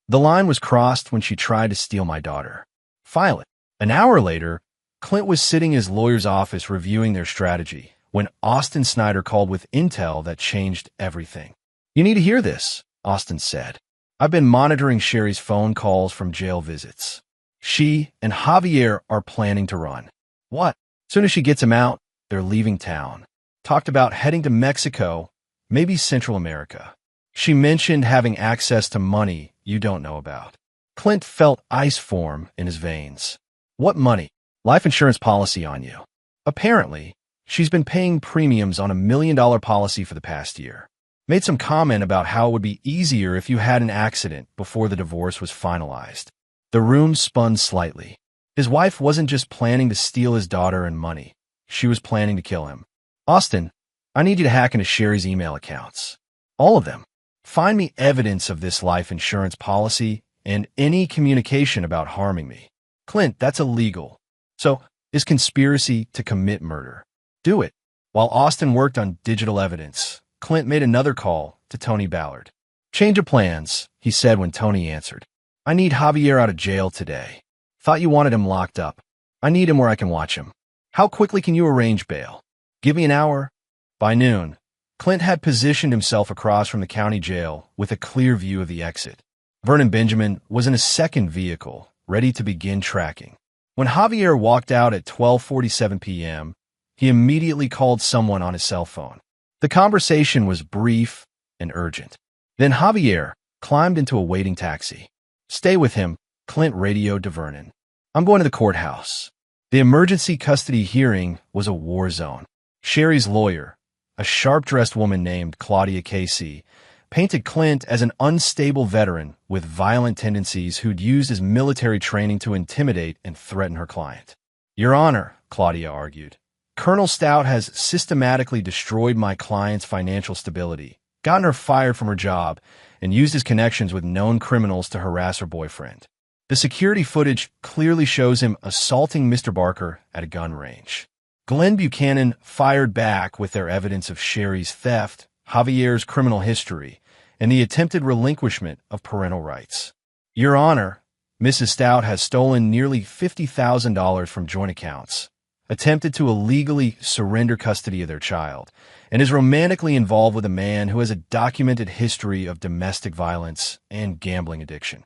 The line was crossed when she tried to steal my daughter. File it. An hour later, Clint was sitting in his lawyer's office reviewing their strategy when Austin Snyder called with intel that changed everything. You need to hear this, Austin said. I've been monitoring Sherry's phone calls from jail visits. She and Javier are planning to run. What? Soon as she gets him out, they're leaving town. Talked about heading to Mexico, maybe Central America. She mentioned having access to money you don't know about. Clint felt ice form in his veins. What money? Life insurance policy on you. Apparently, she's been paying premiums on $1 million policy for the past year. Made some comment about how it would be easier if you had an accident before the divorce was finalized. The room spun slightly. His wife wasn't just planning to steal his daughter and money. She was planning to kill him. Austin, I need you to hack into Sherry's email accounts. All of them. Find me evidence of this life insurance policy and any communication about harming me. Clint, that's illegal. So, is conspiracy to commit murder. Do it. While Austin worked on digital evidence, Clint made another call to Tony Ballard. Change of plans, he said when Tony answered. I need Javier out of jail today. Thought you wanted him locked up. I need him where I can watch him. How quickly can you arrange bail? Give me an hour. By noon, Clint had positioned himself across from the county jail with a clear view of the exit. Vernon Benjamin was in a second vehicle, ready to begin tracking. When Javier walked out at 12:47 p.m., he immediately called someone on his cell phone. The conversation was brief and urgent. Then Javier climbed into a waiting taxi. Stay with him, Clint radioed to Vernon. I'm going to the courthouse. The emergency custody hearing was a war zone. Sherry's lawyer, a sharp-dressed woman named Claudia Casey, painted Clint as an unstable veteran with violent tendencies who'd used his military training to intimidate and threaten her client. Your Honor, Claudia argued, Colonel Stout has systematically destroyed my client's financial stability, gotten her fired from her job, and used his connections with known criminals to harass her boyfriend. The security footage clearly shows him assaulting Mr. Barker at a gun range. Glenn Buchanan fired back with their evidence of Sherry's theft, Javier's criminal history, and the attempted relinquishment of parental rights. Your Honor, Mrs. Stout has stolen nearly $50,000 from joint accounts, attempted to illegally surrender custody of their child, and is romantically involved with a man who has a documented history of domestic violence and gambling addiction.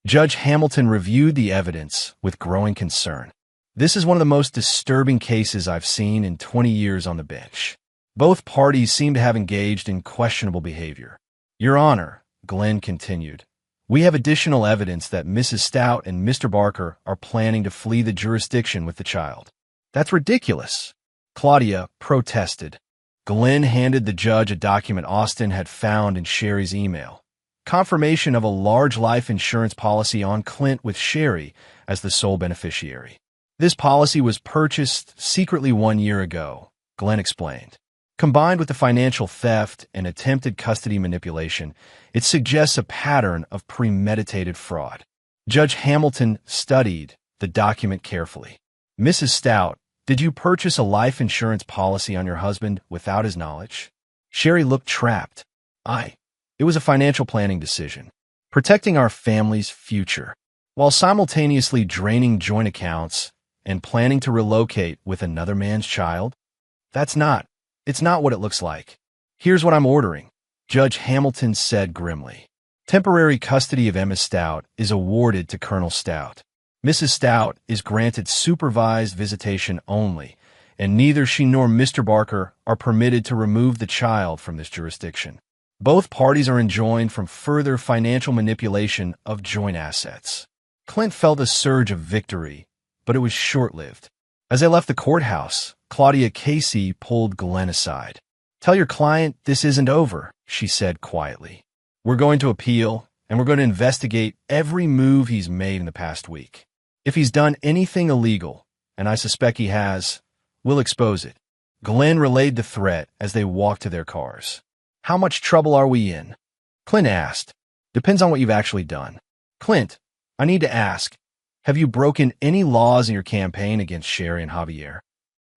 Judge Hamilton reviewed the evidence with growing concern. This is one of the most disturbing cases I've seen in 20 years on the bench. Both parties seem to have engaged in questionable behavior. Your Honor, Glenn continued, we have additional evidence that Mrs. Stout and Mr. Barker are planning to flee the jurisdiction with the child. That's ridiculous, Claudia protested. Glenn handed the judge a document Austin had found in Sherry's email. Confirmation of a large life insurance policy on Clint with Sherry as the sole beneficiary. This policy was purchased secretly 1 year ago, Glenn explained. Combined with the financial theft and attempted custody manipulation, it suggests a pattern of premeditated fraud. Judge Hamilton studied the document carefully. Mrs. Stout, did you purchase a life insurance policy on your husband without his knowledge? Sherry looked trapped. It was a financial planning decision, protecting our family's future, while simultaneously draining joint accounts and planning to relocate with another man's child. It's not what it looks like. Here's what I'm ordering, Judge Hamilton said grimly. Temporary custody of Emma Stout is awarded to Colonel Stout. Mrs. Stout is granted supervised visitation only, and neither she nor Mr. Barker are permitted to remove the child from this jurisdiction. Both parties are enjoined from further financial manipulation of joint assets. Clint felt a surge of victory, but it was short-lived. As they left the courthouse, Claudia Casey pulled Glenn aside. Tell your client this isn't over, she said quietly. We're going to appeal, and we're going to investigate every move he's made in the past week. If he's done anything illegal, and I suspect he has, we'll expose it. Glenn relayed the threat as they walked to their cars. How much trouble are we in? Clint asked. Depends on what you've actually done. Clint, I need to ask, have you broken any laws in your campaign against Sherry and Javier?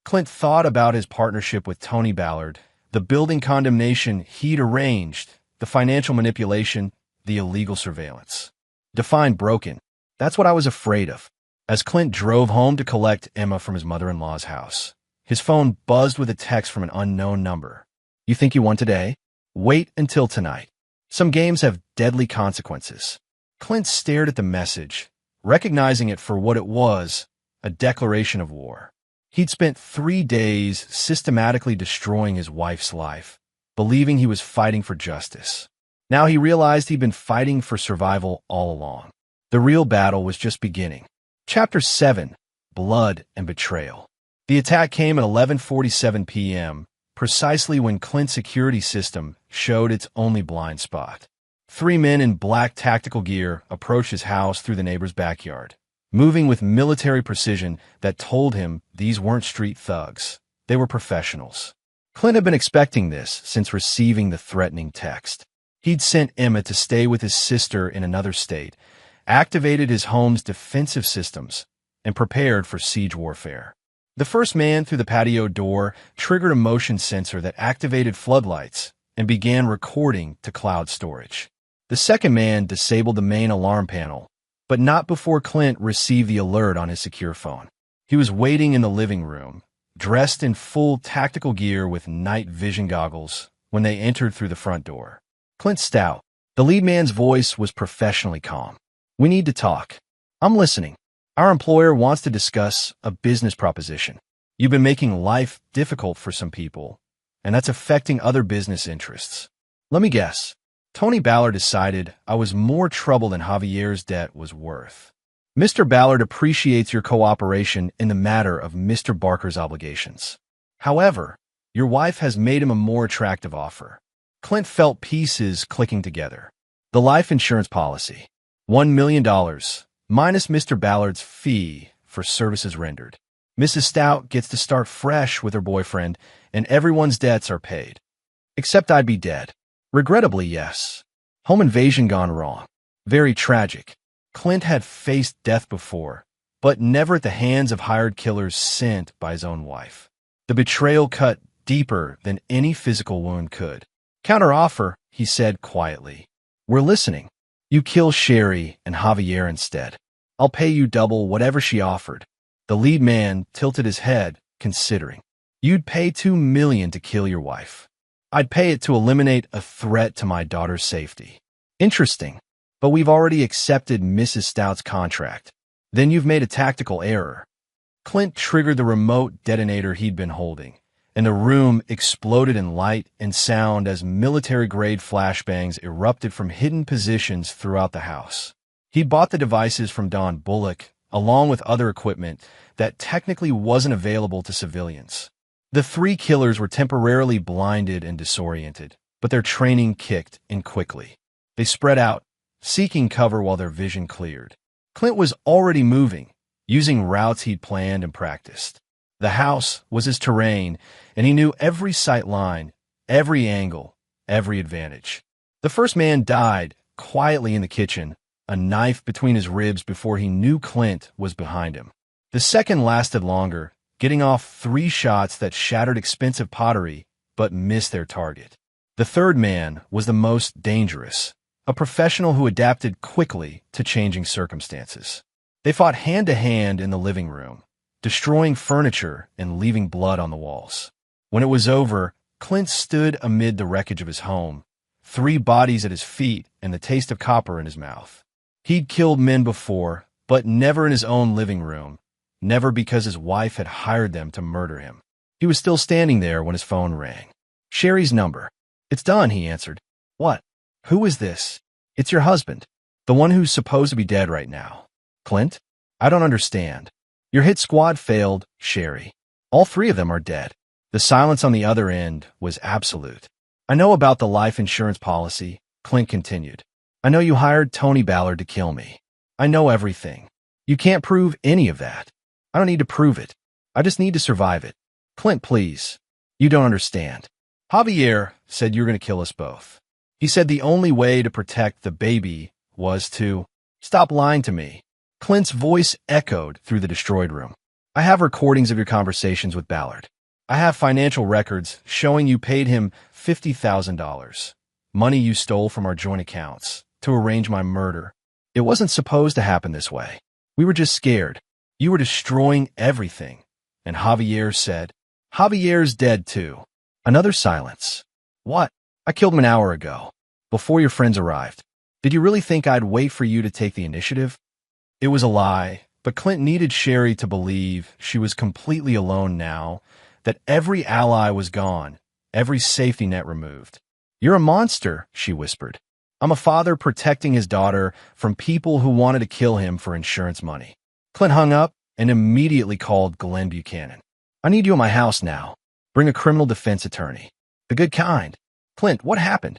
Clint thought about his partnership with Tony Ballard, the building condemnation he'd arranged, the financial manipulation, the illegal surveillance. Define broken. That's what I was afraid of. As Clint drove home to collect Emma from his mother-in-law's house, his phone buzzed with a text from an unknown number. You think you won today? Wait until tonight. Some games have deadly consequences. Clint stared at the message, recognizing it for what it was, a declaration of war. He'd spent 3 days systematically destroying his wife's life, believing he was fighting for justice. Now he realized he'd been fighting for survival all along. The real battle was just beginning. Chapter 7, Blood and Betrayal. The attack came at 11:47 p.m., precisely when Clint's security system showed its only blind spot. 3 men in black tactical gear approached his house through the neighbor's backyard, moving with military precision that told him these weren't street thugs. They were professionals. Clint had been expecting this since receiving the threatening text. He'd sent Emma to stay with his sister in another state, activated his home's defensive systems, and prepared for siege warfare. The first man through the patio door triggered a motion sensor that activated floodlights and began recording to cloud storage. The second man disabled the main alarm panel, but not before Clint received the alert on his secure phone. He was waiting in the living room, dressed in full tactical gear with night vision goggles, when they entered through the front door. Clint Stout. The lead man's voice was professionally calm. We need to talk. I'm listening. Our employer wants to discuss a business proposition. You've been making life difficult for some people, and that's affecting other business interests. Let me guess. Tony Ballard decided I was more trouble than Javier's debt was worth. Mr. Ballard appreciates your cooperation in the matter of Mr. Barker's obligations. However, your wife has made him a more attractive offer. Clint felt pieces clicking together. The life insurance policy. $1 million, minus Mr. Ballard's fee for services rendered. Mrs. Stout gets to start fresh with her boyfriend, and everyone's debts are paid. Except I'd be dead. Regrettably, yes. Home invasion gone wrong. Very tragic. Clint had faced death before, but never at the hands of hired killers sent by his own wife. The betrayal cut deeper than any physical wound could. Counteroffer, he said quietly. We're listening. You kill Sherry and Javier instead. I'll pay you double whatever she offered. The lead man tilted his head, considering. You'd pay $2 million to kill your wife. I'd pay it to eliminate a threat to my daughter's safety. Interesting, but we've already accepted Mrs. Stout's contract. Then you've made a tactical error. Clint triggered the remote detonator he'd been holding, and the room exploded in light and sound as military-grade flashbangs erupted from hidden positions throughout the house. He'd bought the devices from Don Bullock, along with other equipment that technically wasn't available to civilians. The three killers were temporarily blinded and disoriented, but their training kicked in quickly. They spread out, seeking cover while their vision cleared. Clint was already moving, using routes he'd planned and practiced. The house was his terrain, and he knew every sight line, every angle, every advantage. The first man died quietly in the kitchen, a knife between his ribs before he knew Clint was behind him. The second lasted longer, getting off 3 shots that shattered expensive pottery but missed their target. The third man was the most dangerous, a professional who adapted quickly to changing circumstances. They fought hand-to-hand in the living room, destroying furniture and leaving blood on the walls. When it was over, Clint stood amid the wreckage of his home, 3 bodies at his feet and the taste of copper in his mouth. He'd killed men before, but never in his own living room, never because his wife had hired them to murder him. He was still standing there when his phone rang. Sherry's number. "It's done," he answered. "What? Who is this?" "It's your husband, the one who's supposed to be dead right now." "Clint? I don't understand." "Your hit squad failed, Sherry. All 3 of them are dead." The silence on the other end was absolute. "I know about the life insurance policy," Clint continued. "I know you hired Tony Ballard to kill me. I know everything. You can't prove any of that. I don't need to prove it. I just need to survive it. Clint, please. You don't understand. Javier said you were going to kill us both. He said the only way to protect the baby was to stop lying to me." Clint's voice echoed through the destroyed room. "I have recordings of your conversations with Ballard. I have financial records showing you paid him $50,000, money you stole from our joint accounts, to arrange my murder. It wasn't supposed to happen this way. We were just scared. You were destroying everything." And Javier said, "Javier's dead too." Another silence. "What? I killed him an hour ago, before your friends arrived. Did you really think I'd wait for you to take the initiative?" It was a lie, but Clint needed Sherry to believe she was completely alone now, that every ally was gone, every safety net removed. "You're a monster," she whispered. "I'm a father protecting his daughter from people who wanted to kill him for insurance money." Clint hung up and immediately called Glenn Buchanan. "I need you at my house now. Bring a criminal defense attorney. The good kind." "Clint, what happened?"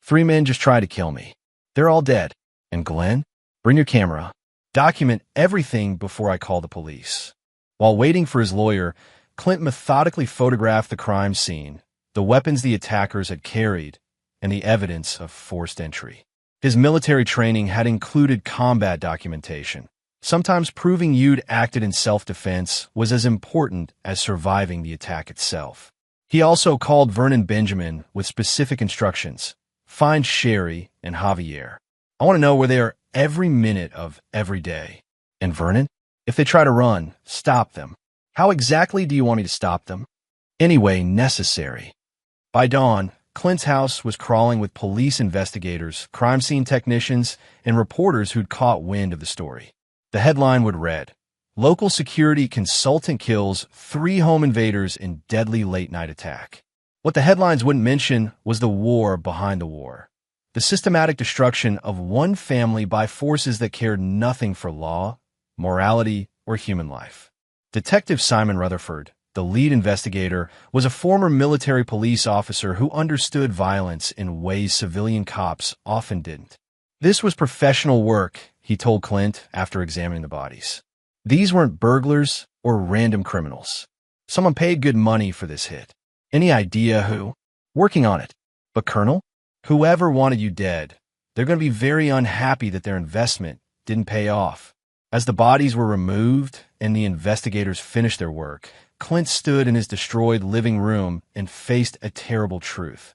3 men just tried to kill me. They're all dead." "And Glenn? Bring your camera. Document everything before I call the police." While waiting for his lawyer, Clint methodically photographed the crime scene, the weapons the attackers had carried, and the evidence of forced entry. His military training had included combat documentation. Sometimes proving you'd acted in self-defense was as important as surviving the attack itself. He also called Vernon Benjamin with specific instructions. "Find Sherry and Javier. I want to know where they are every minute of every day. And Vernon, if they try to run, stop them. How exactly do you want me to stop them?" "Any way necessary." By dawn, Clint's house was crawling with police investigators, crime scene technicians, and reporters who'd caught wind of the story. The headline would read, "Local security consultant kills 3 home invaders in deadly late-night attack." What the headlines wouldn't mention was the war behind the war. The systematic destruction of one family by forces that cared nothing for law, morality, or human life. Detective Simon Rutherford, the lead investigator, was a former military police officer who understood violence in ways civilian cops often didn't. This was professional work, he told Clint after examining the bodies. These weren't burglars or random criminals. Someone paid good money for this hit. Any idea who? Working on it. But Colonel, whoever wanted you dead, they're going to be very unhappy that their investment didn't pay off. As the bodies were removed and the investigators finished their work, Clint stood in his destroyed living room and faced a terrible truth.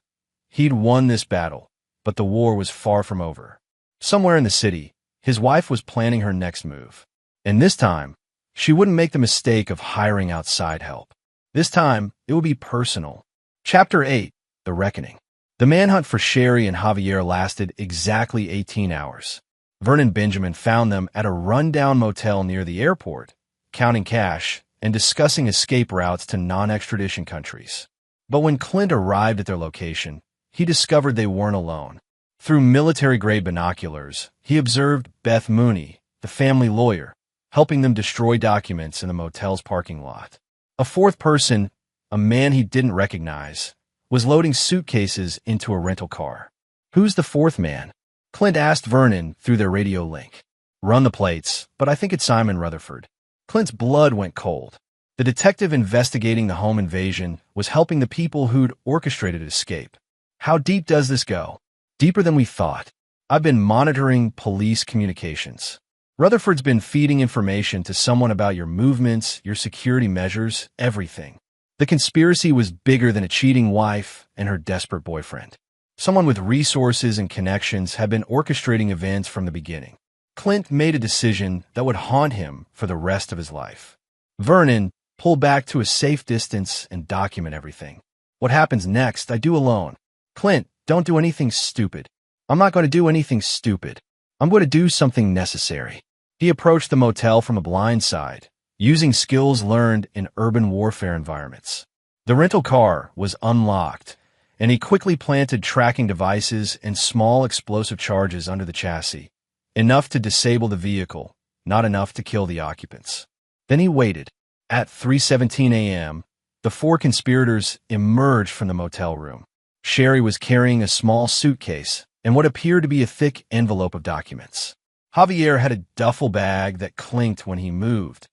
He'd won this battle, but the war was far from over. Somewhere in the city, his wife was planning her next move. And this time, she wouldn't make the mistake of hiring outside help. This time, it would be personal. Chapter 8, The Reckoning. The manhunt for Sherry and Javier lasted exactly 18 hours. Vernon Benjamin found them at a rundown motel near the airport, counting cash and discussing escape routes to non-extradition countries. But when Clint arrived at their location, he discovered they weren't alone. Through military-grade binoculars, he observed Beth Mooney, the family lawyer, helping them destroy documents in the motel's parking lot. A fourth person, a man he didn't recognize, was loading suitcases into a rental car. "Who's the fourth man?" Clint asked Vernon through their radio link. "Run the plates, but I think it's Simon Rutherford." Clint's blood went cold. The detective investigating the home invasion was helping the people who'd orchestrated escape. "How deep does this go?" "Deeper than we thought. I've been monitoring police communications. Rutherford's been feeding information to someone about your movements, your security measures, everything. The conspiracy was bigger than a cheating wife and her desperate boyfriend. Someone with resources and connections had been orchestrating events from the beginning." Clint made a decision that would haunt him for the rest of his life. "Vernon, pull back to a safe distance and document everything. What happens next, I do alone." "Clint, don't do anything stupid." "I'm not going to do anything stupid. I'm going to do something necessary." He approached the motel from a blind side, using skills learned in urban warfare environments. The rental car was unlocked, and he quickly planted tracking devices and small explosive charges under the chassis, enough to disable the vehicle, not enough to kill the occupants. Then he waited. At 3:17 a.m., the four conspirators emerged from the motel room. Sherry was carrying a small suitcase and what appeared to be a thick envelope of documents. Javier had a duffel bag that clinked when he moved,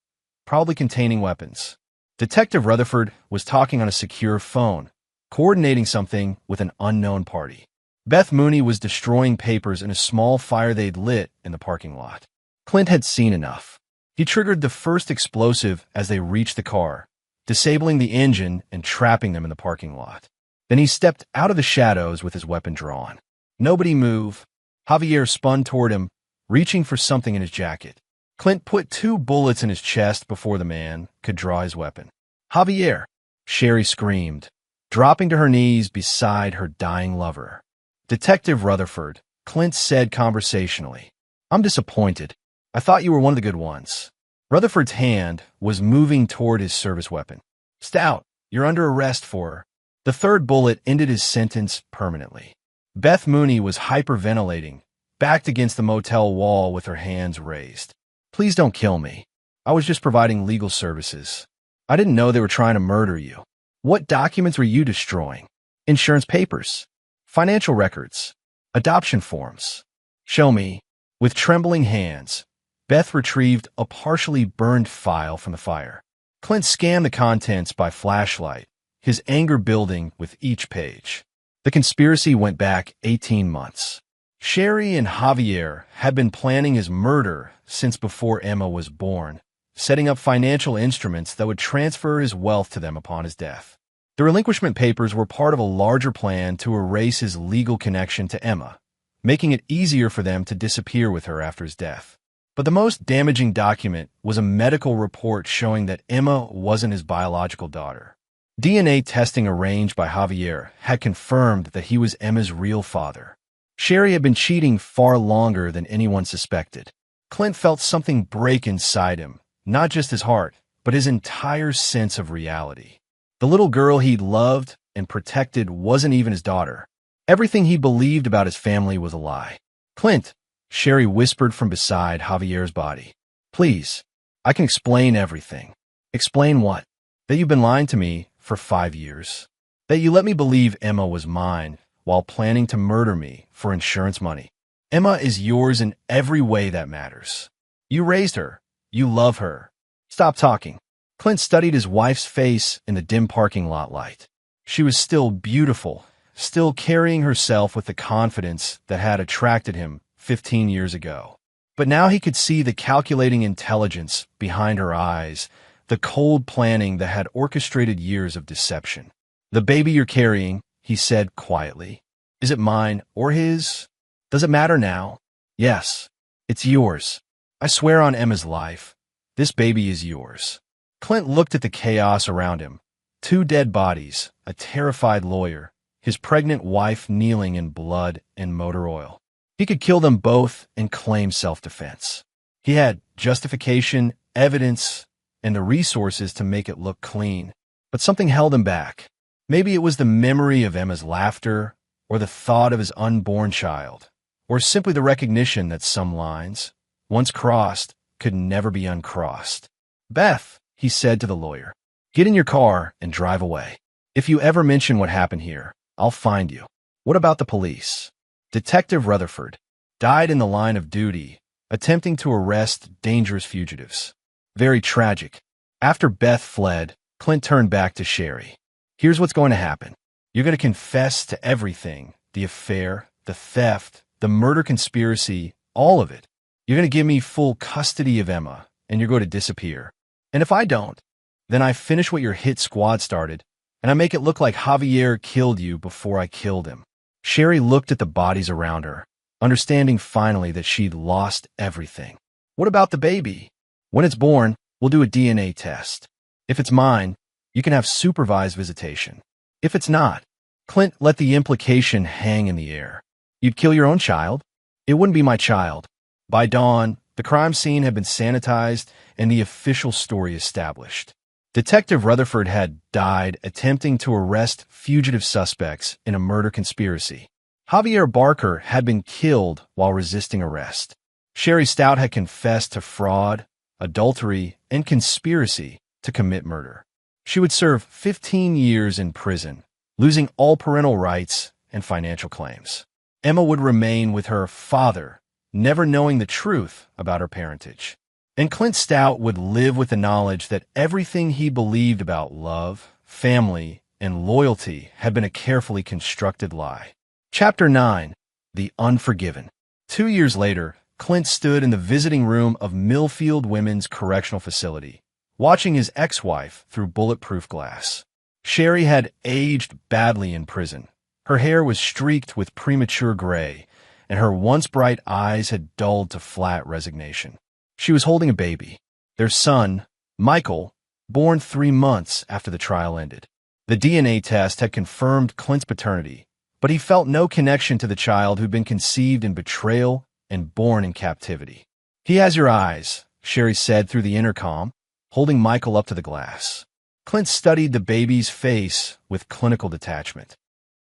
probably containing weapons. Detective Rutherford was talking on a secure phone, coordinating something with an unknown party. Beth Mooney was destroying papers in a small fire they'd lit in the parking lot. Clint had seen enough. He triggered the first explosive as they reached the car, disabling the engine and trapping them in the parking lot. Then he stepped out of the shadows with his weapon drawn. "Nobody move." Javier spun toward him, reaching for something in his jacket. Clint put 2 bullets in his chest before the man could draw his weapon. "Javier!" Sherry screamed, dropping to her knees beside her dying lover. "Detective Rutherford," Clint said conversationally. "I'm disappointed. I thought you were one of the good ones." Rutherford's hand was moving toward his service weapon. "Stout, you're under arrest for..." The third bullet ended his sentence permanently. Beth Mooney was hyperventilating, backed against the motel wall with her hands raised. "Please don't kill me. I was just providing legal services. I didn't know they were trying to murder you." "What documents were you destroying?" "Insurance papers, financial records, adoption forms." "Show me." With trembling hands, Beth retrieved a partially burned file from the fire. Clint scanned the contents by flashlight, his anger building with each page. The conspiracy went back 18 months. Sherry and Javier had been planning his murder since before Emma was born, setting up financial instruments that would transfer his wealth to them upon his death. The relinquishment papers were part of a larger plan to erase his legal connection to Emma, making it easier for them to disappear with her after his death. But the most damaging document was a medical report showing that Emma wasn't his biological daughter. DNA testing arranged by Javier had confirmed that he was Emma's real father. Sherry had been cheating far longer than anyone suspected. Clint felt something break inside him, not just his heart, but his entire sense of reality. The little girl he'd loved and protected wasn't even his daughter. Everything he believed about his family was a lie. "Clint," Sherry whispered from beside Javier's body. "Please, I can explain everything." "Explain what?" "That you've been lying to me for 5 years. That you let me believe Emma was mine while planning to murder me for insurance money. Emma is yours in every way that matters. You raised her. You love her. Stop talking." Clint studied his wife's face in the dim parking lot light. She was still beautiful, still carrying herself with the confidence that had attracted him 15 years ago. But now he could see the calculating intelligence behind her eyes, the cold planning that had orchestrated years of deception. "The baby you're carrying," he said quietly. "Is it mine or his? Does it matter now?" "Yes, it's yours. I swear on Emma's life, this baby is yours." Clint looked at the chaos around him. 2 dead bodies, a terrified lawyer, his pregnant wife kneeling in blood and motor oil. He could kill them both and claim self-defense. He had justification, evidence, and the resources to make it look clean. But something held him back. Maybe it was the memory of Emma's laughter, or the thought of his unborn child, or simply the recognition that some lines, once crossed, could never be uncrossed. "Beth," he said to the lawyer. Get in your car and drive away. If you ever mention what happened here, I'll find you. What about the police? Detective Rutherford died in the line of duty, attempting to arrest dangerous fugitives. Very tragic. After Beth fled, Clint turned back to Sherry. Here's what's going to happen. You're going to confess to everything, the affair, the theft, the murder conspiracy, all of it. You're going to give me full custody of Emma, and you're going to disappear. And if I don't, then I finish what your hit squad started, and I make it look like Javier killed you before I killed him. Sherry looked at the bodies around her, understanding finally that she'd lost everything. What about the baby? When it's born, we'll do a DNA test. If it's mine, you can have supervised visitation. If it's not, Clint let the implication hang in the air. You'd kill your own child? It wouldn't be my child. By dawn, the crime scene had been sanitized and the official story established. Detective Rutherford had died attempting to arrest fugitive suspects in a murder conspiracy. Javier Barker had been killed while resisting arrest. Sherry Stout had confessed to fraud, adultery, and conspiracy to commit murder. She would serve 15 years in prison, losing all parental rights and financial claims. Emma would remain with her father, never knowing the truth about her parentage. And Clint Stout would live with the knowledge that everything he believed about love, family, and loyalty had been a carefully constructed lie. Chapter 9. The Unforgiven. 2 years later, Clint stood in the visiting room of Millfield Women's Correctional Facility, watching his ex-wife through bulletproof glass. Sherry had aged badly in prison. Her hair was streaked with premature gray, and her once bright eyes had dulled to flat resignation. She was holding a baby, their son, Michael, born 3 months after the trial ended. The DNA test had confirmed Clint's paternity, but he felt no connection to the child who'd been conceived in betrayal and born in captivity. He has your eyes, Sherry said through the intercom, holding Michael up to the glass. Clint studied the baby's face with clinical detachment.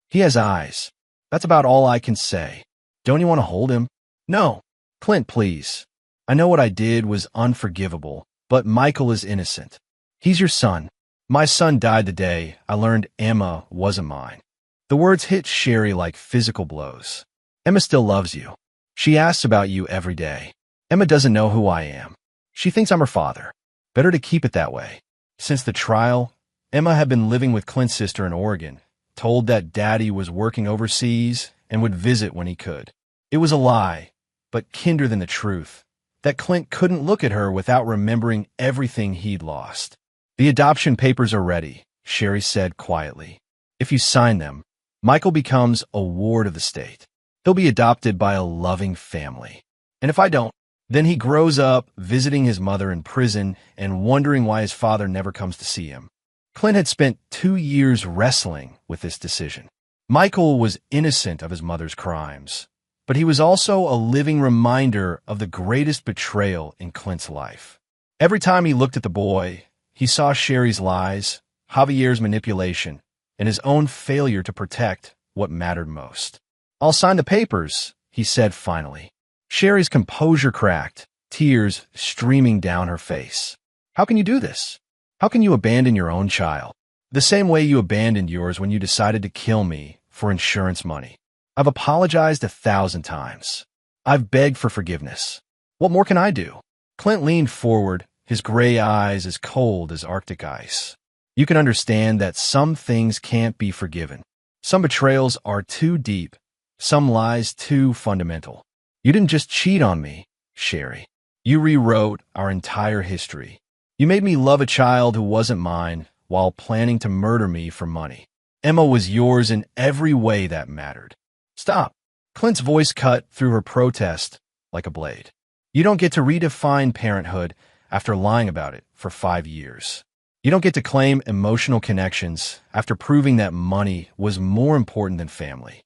He has eyes. That's about all I can say. Don't you want to hold him? No. Clint, please. I know what I did was unforgivable, but Michael is innocent. He's your son. My son died the day I learned Emma wasn't mine. The words hit Sherry like physical blows. Emma still loves you. She asks about you every day. Emma doesn't know who I am. She thinks I'm her father. Better to keep it that way. Since the trial, Emma had been living with Clint's sister in Oregon, told that Daddy was working overseas and would visit when he could. It was a lie, but kinder than the truth, that Clint couldn't look at her without remembering everything he'd lost. The adoption papers are ready, Sherry said quietly. If you sign them, Michael becomes a ward of the state. He'll be adopted by a loving family. And if I don't, then he grows up visiting his mother in prison and wondering why his father never comes to see him. Clint had spent 2 years wrestling with this decision. Michael was innocent of his mother's crimes, but he was also a living reminder of the greatest betrayal in Clint's life. Every time he looked at the boy, he saw Sherry's lies, Javier's manipulation, and his own failure to protect what mattered most. I'll sign the papers, he said finally. Sherry's composure cracked, tears streaming down her face. How can you do this? How can you abandon your own child? The same way you abandoned yours when you decided to kill me for insurance money. I've apologized 1,000 times. I've begged for forgiveness. What more can I do? Clint leaned forward, his gray eyes as cold as Arctic ice. You can understand that some things can't be forgiven. Some betrayals are too deep, some lies too fundamental. You didn't just cheat on me, Sherry. You rewrote our entire history. You made me love a child who wasn't mine while planning to murder me for money. Emma was yours in every way that mattered. Stop. Clint's voice cut through her protest like a blade. You don't get to redefine parenthood after lying about it for 5 years. You don't get to claim emotional connections after proving that money was more important than family.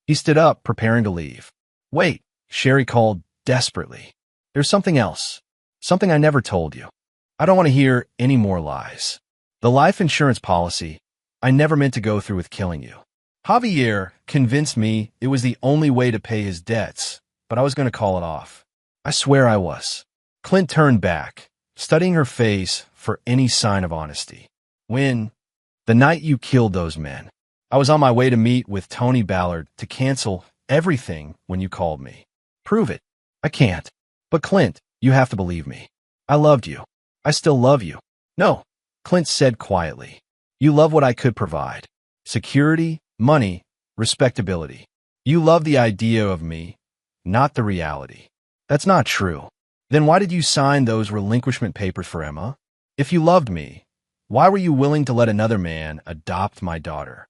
He stood up, preparing to leave. Wait, Sherry called desperately. There's something else. Something I never told you. I don't want to hear any more lies. The life insurance policy, I never meant to go through with killing you. Javier convinced me it was the only way to pay his debts, but I was going to call it off. I swear I was. Clint turned back, studying her face for any sign of honesty. When? The night you killed those men. I was on my way to meet with Tony Ballard to cancel everything when you called me. Prove it. I can't. But Clint, you have to believe me. I loved you. I still love you. No, Clint said quietly. You love what I could provide. Security, money, respectability. You love the idea of me, not the reality. That's not true. Then why did you sign those relinquishment papers for Emma? If you loved me, why were you willing to let another man adopt my daughter?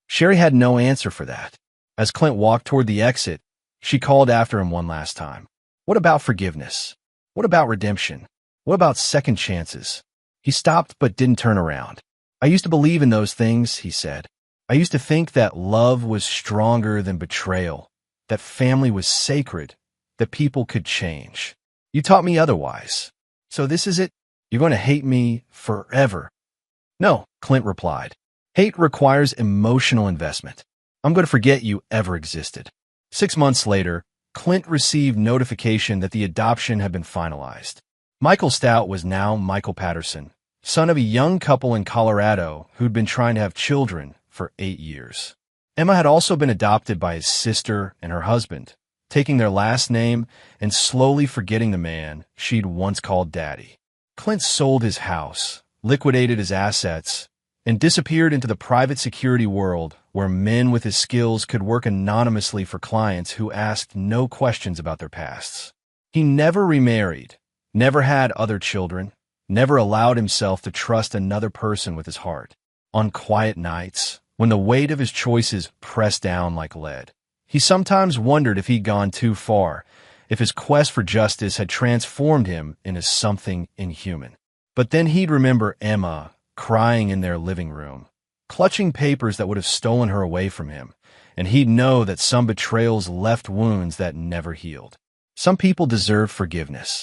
Sherry had no answer for that. As Clint walked toward the exit, she called after him one last time. What about forgiveness? What about redemption? What about second chances? He stopped but didn't turn around. I used to believe in those things, he said. I used to think that love was stronger than betrayal, that family was sacred, that people could change. You taught me otherwise. So this is it? You're going to hate me forever? No, Clint replied. Hate requires emotional investment. I'm going to forget you ever existed. 6 months later, Clint received notification that the adoption had been finalized. Michael Stout was now Michael Patterson, son of a young couple in Colorado who'd been trying to have children for 8 years. Emma had also been adopted by his sister and her husband, taking their last name and slowly forgetting the man she'd once called Daddy. Clint sold his house, liquidated his assets, and disappeared into the private security world where men with his skills could work anonymously for clients who asked no questions about their pasts. He never remarried, never had other children, never allowed himself to trust another person with his heart. On quiet nights, when the weight of his choices pressed down like lead, he sometimes wondered if he'd gone too far, if his quest for justice had transformed him into something inhuman. But then he'd remember Emma crying in their living room, clutching papers that would have stolen her away from him, and he'd know that some betrayals left wounds that never healed. Some people deserve forgiveness.